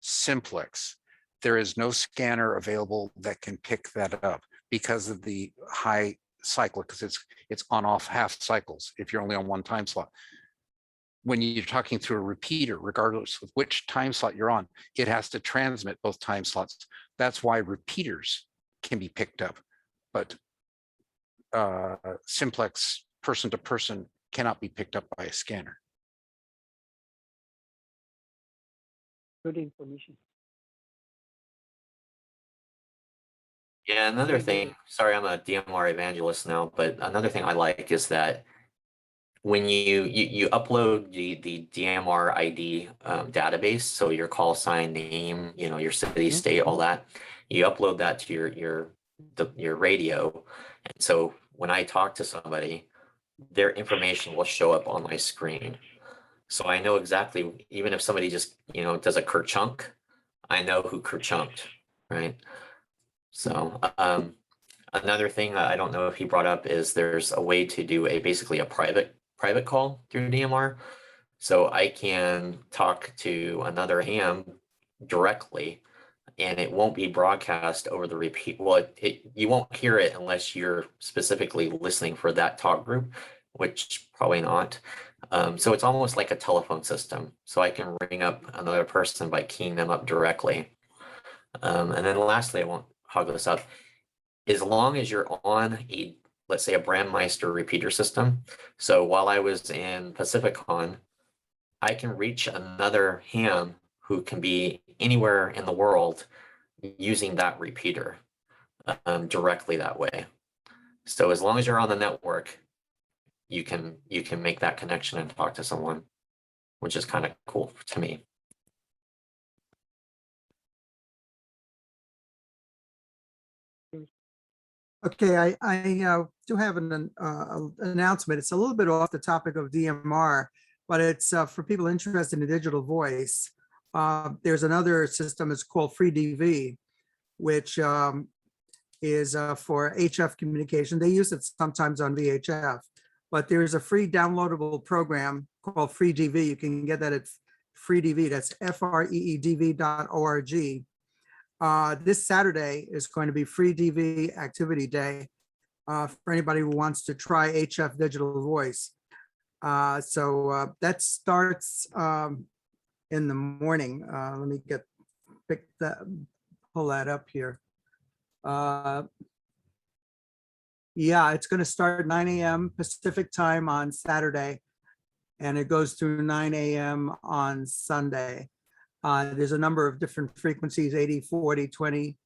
Simplex, there is no scanner available that can pick that up because of the high cycle, because it's on off half cycles if you're only on one time slot. When you're talking through a repeater, regardless of which time slot you're on, it has to transmit both time slots. That's why repeaters can be picked up, but Simplex person to person cannot be picked up by a scanner. Good information. Yeah, another thing, sorry, I'm a DMR evangelist now, but another thing I like is that when you upload the DMR ID database, so your call sign, name, your city, state, all that, you upload that to your radio. And so when I talk to somebody, their information will show up on my screen. So I know exactly, even if somebody just, does a kerchunk, I know who kerchunked, right? So another thing I don't know if he brought up is there's a way to do basically a private call through DMR. So I can talk to another ham directly, and it won't be broadcast over the repeat. Well, you won't hear it unless you're specifically listening for that talk group, which probably not. So it's almost like a telephone system. So I can ring up another person by keying them up directly. And then lastly, I won't hog this up. As long as you're on let's say a Brandmeister repeater system. So while I was in Pacificon, I can reach another ham who can be anywhere in the world using that repeater directly that way. So as long as you're on the network, you can make that connection and talk to someone, which is kind of cool to me. Okay, I do have an announcement. It's a little bit off the topic of DMR, but it's for people interested in digital voice. There's another system, it's called FreeDV, which is for HF communication. They use it sometimes on VHF, but there's a free downloadable program called FreeDV. You can get that at FreeDV, that's FREEDV.org. This Saturday is going to be Free DV Activity Day for anybody who wants to try HF digital voice. So that starts in the morning. Let me pull that up here. Yeah, it's going to start 9 a.m. Pacific time on Saturday, and it goes through 9 a.m. on Sunday. There's a number of different frequencies, 80, 40, 20,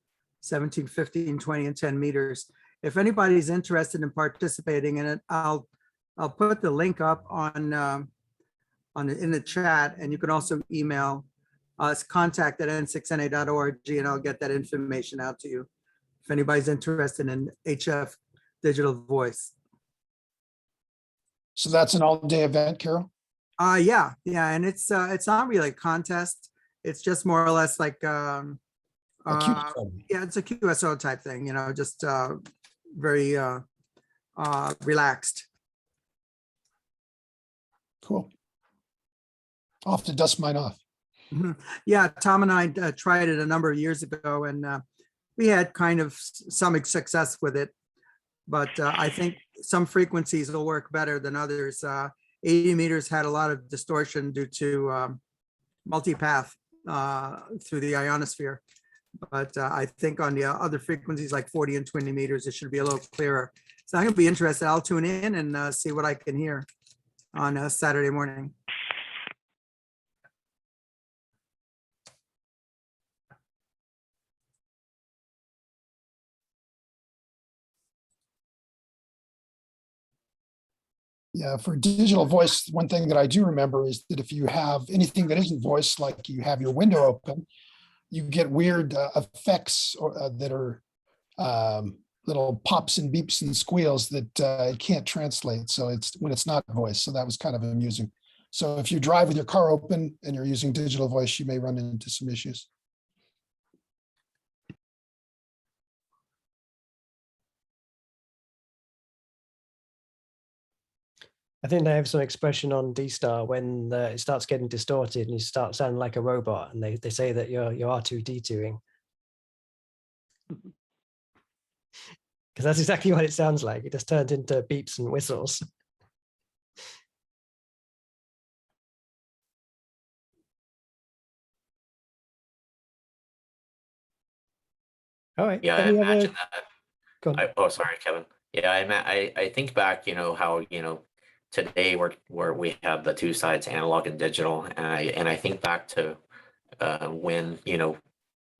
17, 15, 20, and 10 meters. If anybody's interested in participating in it, I'll put the link up in the chat, and you can also email us, contact@n6na.org, and I'll get that information out to you if anybody's interested in HF digital voice. So that's an all-day event, Carol? Yeah, and it's not really a contest. It's just more or less like yeah, it's a QSO type thing, you know, just very relaxed. Cool. I'll have to dust mine off. Yeah, Tom and I tried it a number of years ago, and we had kind of some success with it, but I think some frequencies will work better than others. 80 meters had a lot of distortion due to multipath through the ionosphere. But I think on the other frequencies like 40 and 20 meters, it should be a little clearer. So I'm gonna be interested. I'll tune in and see what I can hear on Saturday morning. Yeah, for digital voice, one thing that I do remember is that if you have anything that isn't voice, like you have your window open, you get weird effects that are little pops and beeps and squeals that it can't translate. So it's when it's not voice. So that was kind of amusing. So if you drive with your car open and you're using digital voice, you may run into some issues. I think they have some expression on D-Star when it starts getting distorted and you start sounding like a robot, and they say that you're R2D2ing. Because that's exactly what it sounds like. It just turns into beeps and whistles. All right. Yeah, I imagine that. Oh, sorry, Kevin. Yeah, I think back, you know, how, you know, today where we have the two sides, analog and digital, and I think back to when, you know,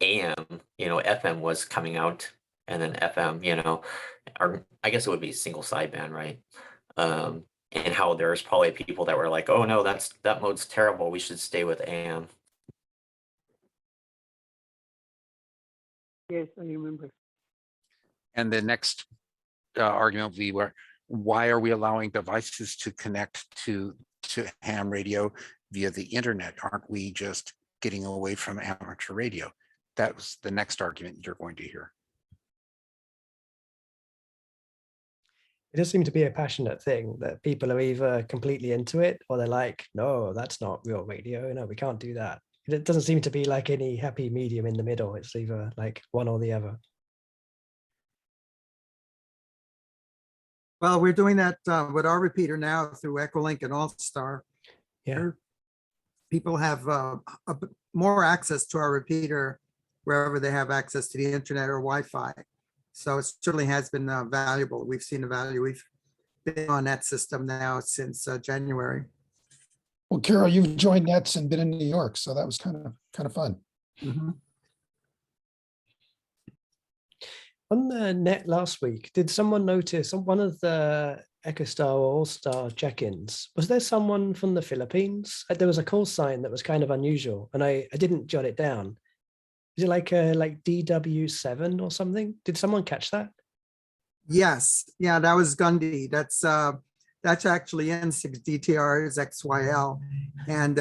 AM, you know, FM was coming out, and then FM, you know, or I guess it would be single sideband, right? And how there's probably people that were like, oh no, that mode's terrible, we should stay with AM. Yes, I remember. And the next argument will be why are we allowing devices to connect to ham radio via the internet? Aren't we just getting away from amateur radio? That was the next argument you're going to hear. It does seem to be a passionate thing that people are either completely into it or they're like, no, that's not real radio. No, we can't do that. It doesn't seem to be like any happy medium in the middle. It's either like one or the other. Well, we're doing that with our repeater now through Echolink and All-Star. Yeah. People have more access to our repeater wherever they have access to the internet or Wi-Fi. So it certainly has been valuable. We've seen the value. We've been on that system now since January. Well, Carol, you've joined Nets and been in New York, so that was kind of fun. Mm-hmm. On the net last week, did someone notice on one of the EchoStar or All-Star check-ins, was there someone from the Philippines? There was a call sign that was kind of unusual, and I didn't jot it down. Is it like DW7 or something? Did someone catch that? Yes, yeah, that was Gundy. That's actually N6 DTR's XYL. And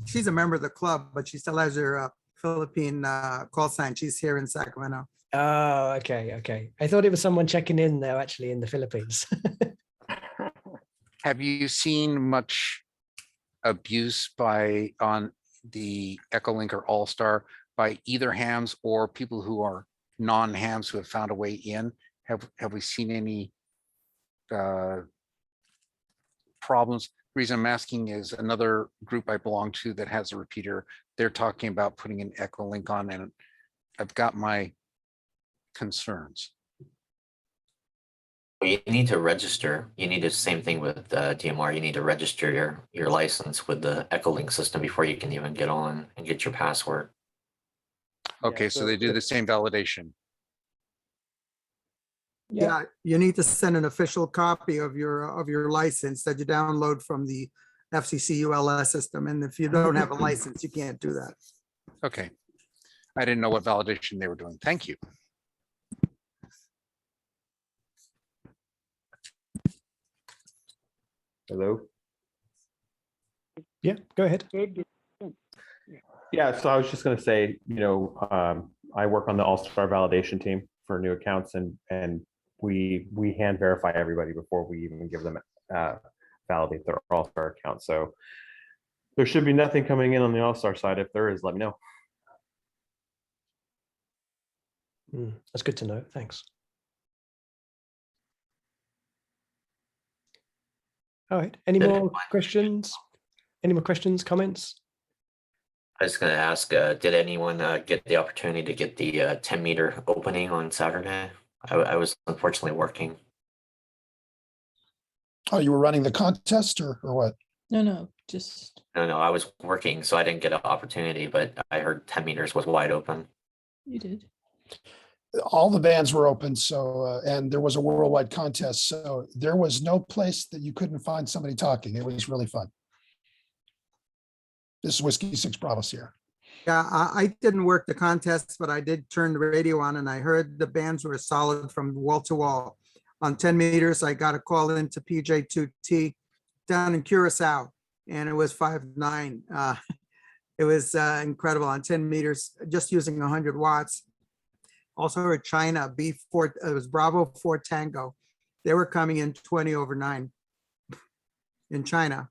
she's a member of the club, but she still has her Philippine call sign. She's here in Sacramento. Oh, okay. I thought it was someone checking in there actually in the Philippines. Have you seen much abuse on the Echolink or All-Star by either hams or people who are non-hams who have found a way in? Have we seen any problems? The reason I'm asking is another group I belong to that has a repeater. They're talking about putting an Echolink on, and I've got my concerns. You need to register. You need the same thing with DMR. You need to register your license with the Echolink system before you can even get on and get your password. Okay, so they do the same validation. Yeah, you need to send an official copy of your license that you download from the FCC ULS system. And if you don't have a license, you can't do that. Okay. I didn't know what validation they were doing. Thank you. Hello? Yeah, go ahead. Yeah, so I was just going to say, I work on the All-Star validation team for new accounts, and we hand verify everybody before we even give them validate their All-Star account. So there should be nothing coming in on the All-Star side. If there is, let me know. That's good to know. Thanks. All right. Any more questions? Any more questions, comments? I was going to ask, did anyone get the opportunity to get the 10-meter opening on Saturday? I was unfortunately working. Oh, you were running the contest or what? No, just. No, I was working, so I didn't get an opportunity, but I heard 10 meters was wide open. You did. All the bands were open, so and there was a worldwide contest, so there was no place that you couldn't find somebody talking. It was really fun. This is Whiskey 6 Bravo Sierra. Yeah, I didn't work the contest, but I did turn the radio on and I heard the bands were solid from wall to wall. On 10 meters, I got a call into PJ2T down in Curacao, and it was 5.9. It was incredible on 10 meters, just using 100 watts. Also heard China, B4, it was Bravo 4 Tango. They were coming in 20/9 in China.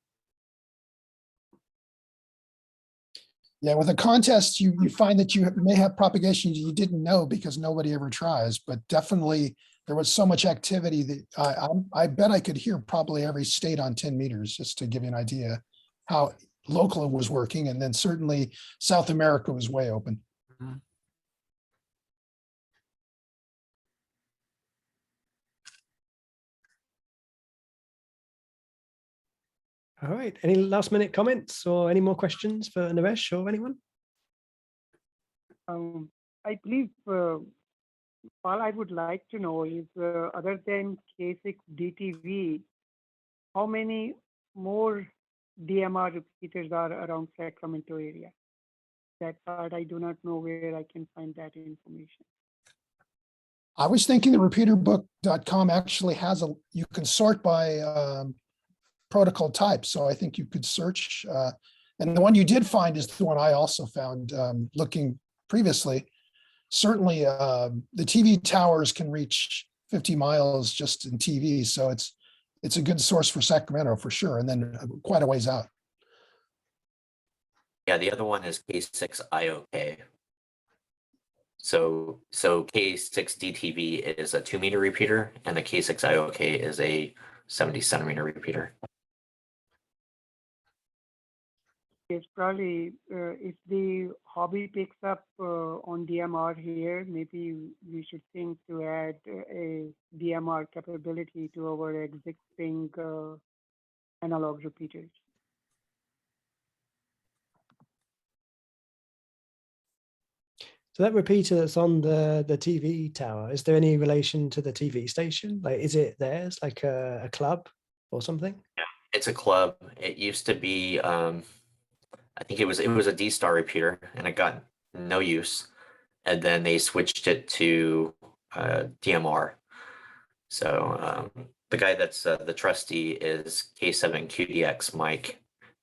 Yeah, with a contest, you find that you may have propagation you didn't know because nobody ever tries, but definitely there was so much activity that I bet I could hear probably every state on 10 meters, just to give you an idea how local it was working. And then certainly South America was way open. All right. Any last minute comments or any more questions for Naresh or anyone? I believe all I would like to know is other than K6 DTV, how many more DMR repeaters are around Sacramento area? That part I do not know where I can find that information. I was thinking the repeaterbook.com actually has you can sort by protocol type. So I think you could search. And the one you did find is the one I also found looking previously. Certainly the TV towers can reach 50 miles just in TV. So it's a good source for Sacramento for sure. And then quite a ways out. Yeah, the other one is K6 IOK. So K6 DTV is a 2-meter repeater, and the K6 IOK is a 70-centimeter repeater. It's probably if the hobby picks up on DMR here, maybe we should think to add a DMR capability to our existing analog repeaters. So that repeater that's on the TV tower, is there any relation to the TV station? Like, is it theirs, like a club or something? It's a club. It used to be, I think it was a D-Star repeater, and it got no use. And then they switched it to DMR. So the guy that's the trustee is K7QDX Mike.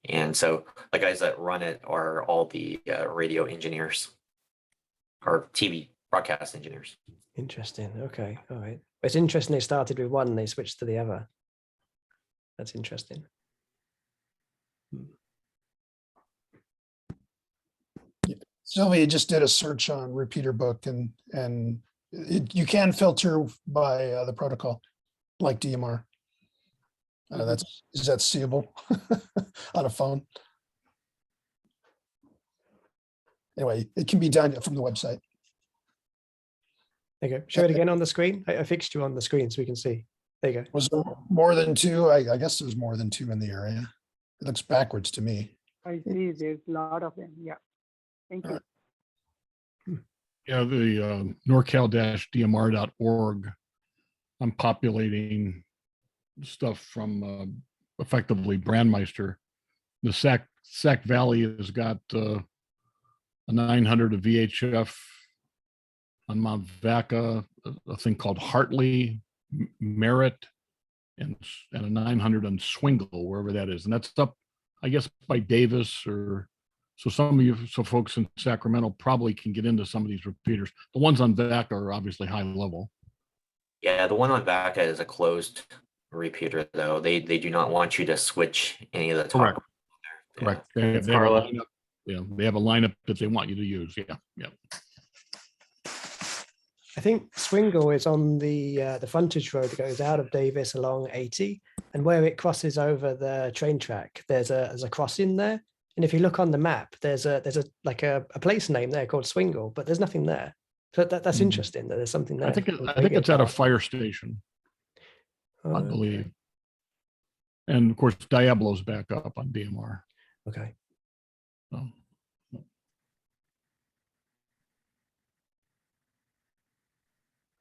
And so the guys that run it are all the radio engineers or TV broadcast engineers. Interesting. Okay. All right. It's interesting they started with one and they switched to the other. That's interesting. Sylvia just did a search on repeater book and you can filter by the protocol like DMR. Is that seeable on a phone? Anyway, it can be done from the website. There you go. Show it again on the screen. I fixed you on the screen so we can see. There you go. Was there more than two? I guess there's more than two in the area. It looks backwards to me. I see there's a lot of them. Yeah. Thank you. Yeah, the norcal-dmr.org. I'm populating stuff from effectively Brandmeister. The Sac Valley has got a 900 of VHF on Mount Vaca, a thing called Hartley, Merritt, and a 900 on Swingle, wherever that is. And that's up, I guess, by Davis or so some of you, so folks in Sacramento probably can get into some of these repeaters. The ones on Vaca are obviously high level. Yeah, the one on Vaca is a closed repeater, though. They do not want you to switch any of the talk. Correct. Yeah. They It's have a Carla. lineup. Yeah, they have a lineup that they want you to use. Yeah, yeah. I think Swingle is on the frontage road that goes out of Davis along 80, and where it crosses over the train track, there's a crossing there. And if you look on the map, there's a place name there called Swingle, but there's nothing there. So that's interesting that there's something there. I think it's at a fire station, I believe. And of course, Diablo's back up on DMR. Okay. So,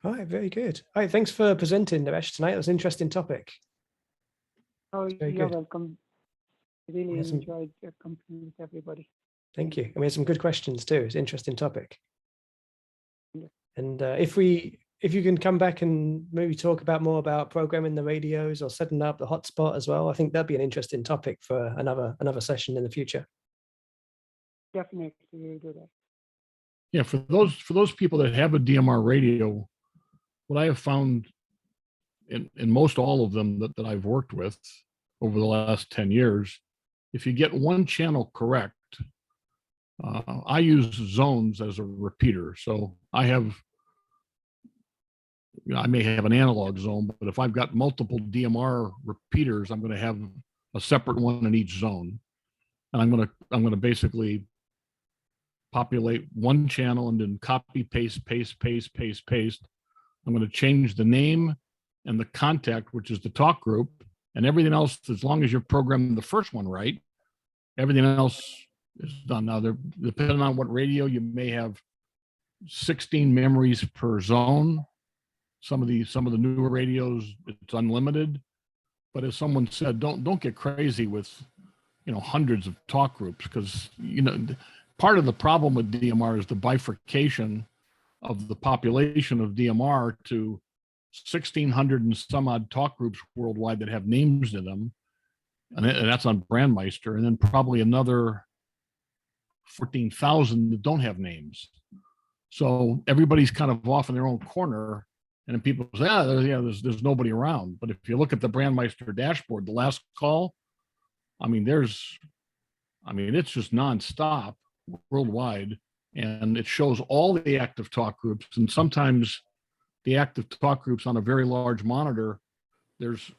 all right, very good. All right, thanks for presenting, Naresh, tonight. It was an interesting topic. Oh, very you're good. welcome. I really Yes, enjoyed your company with everybody. Thank you. And we had some good questions too. It's an interesting topic. Yeah. And if you can come back and maybe talk about more about programming the radios or setting up the hotspot as well, I think that'd be an interesting topic for another session in the future. Definitely we'll do that. yeah, for those people that have a DMR radio, what I have found in most all of them that I've worked with over the last 10 years, if you get one channel correct, I use zones as a repeater. So I have, I may have an analog zone, but if I've got multiple DMR repeaters, I'm going to have a separate one in each zone. And I'm going to basically populate one channel and then copy, paste. I'm going to change the name and the contact, which is the talk group, and everything else, as long as you're programming the first one right, everything else is done. Now, depending on what radio, you may have 16 memories per zone. Some of the newer radios, it's unlimited. But as someone said, don't get crazy with, hundreds of talk groups, because part of the problem with DMR is the bifurcation of the population of DMR to 1,600 and some odd talk groups worldwide that have names in them. And that's on Brandmeister. And then probably another 14,000 that don't have names. So everybody's kind of off in their own corner. And then people say, there's nobody around. But if you look at the Brandmeister dashboard, the last call, it's just nonstop worldwide. And it shows all the active talk groups. And sometimes the active talk groups on a very large monitor, there's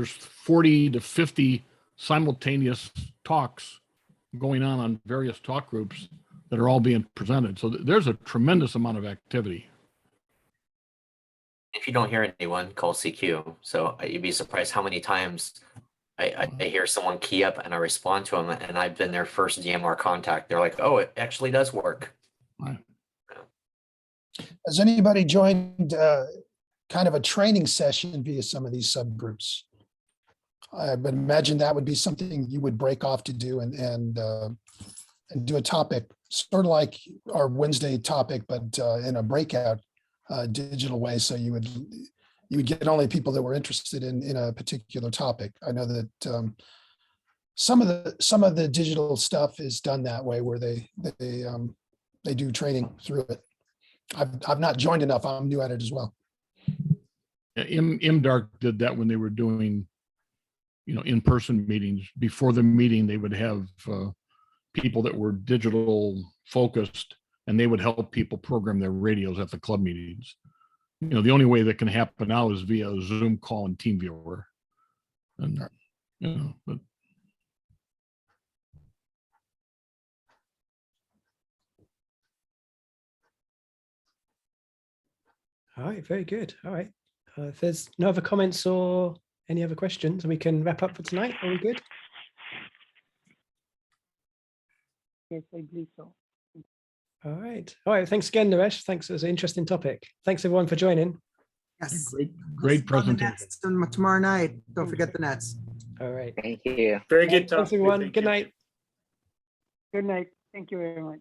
40 to 50 simultaneous talks going on various talk groups that are all being presented. So there's a tremendous amount of activity. If you don't hear anyone, call CQ. So you'd be surprised how many times I hear someone key up and I respond to them, and I've been their first DMR contact. They're like, "Oh, it actually does work." Right. Has anybody joined kind of a training session via some of these subgroups? I would imagine that would be something you would break off to do and do a topic, sort of like our Wednesday topic, but in a breakout digital way. So you would get only people that were interested in a particular topic. I know that some of the digital stuff is done that way, where they do training through it. I've not joined enough. I'm new at it as well. MDARC did that when they were doing, in-person meetings. Before the meeting, they would have people that were digital focused, and they would help people program their radios at the club meetings. The only way that can happen now is via Zoom call and TeamViewer. And, but All right, very good. All right. If there's no other comments or any other questions, we can wrap up for tonight. Are we good? Yes, I believe so. All right. All right. Thanks again, Naresh. Thanks. It was an interesting topic. Thanks everyone for joining. Yes. Great On the presentation. Nets tomorrow night. Don't forget the Nets. All right. Thank you. Very good Thanks talk. everyone. Good night. Good night. Thank you very much.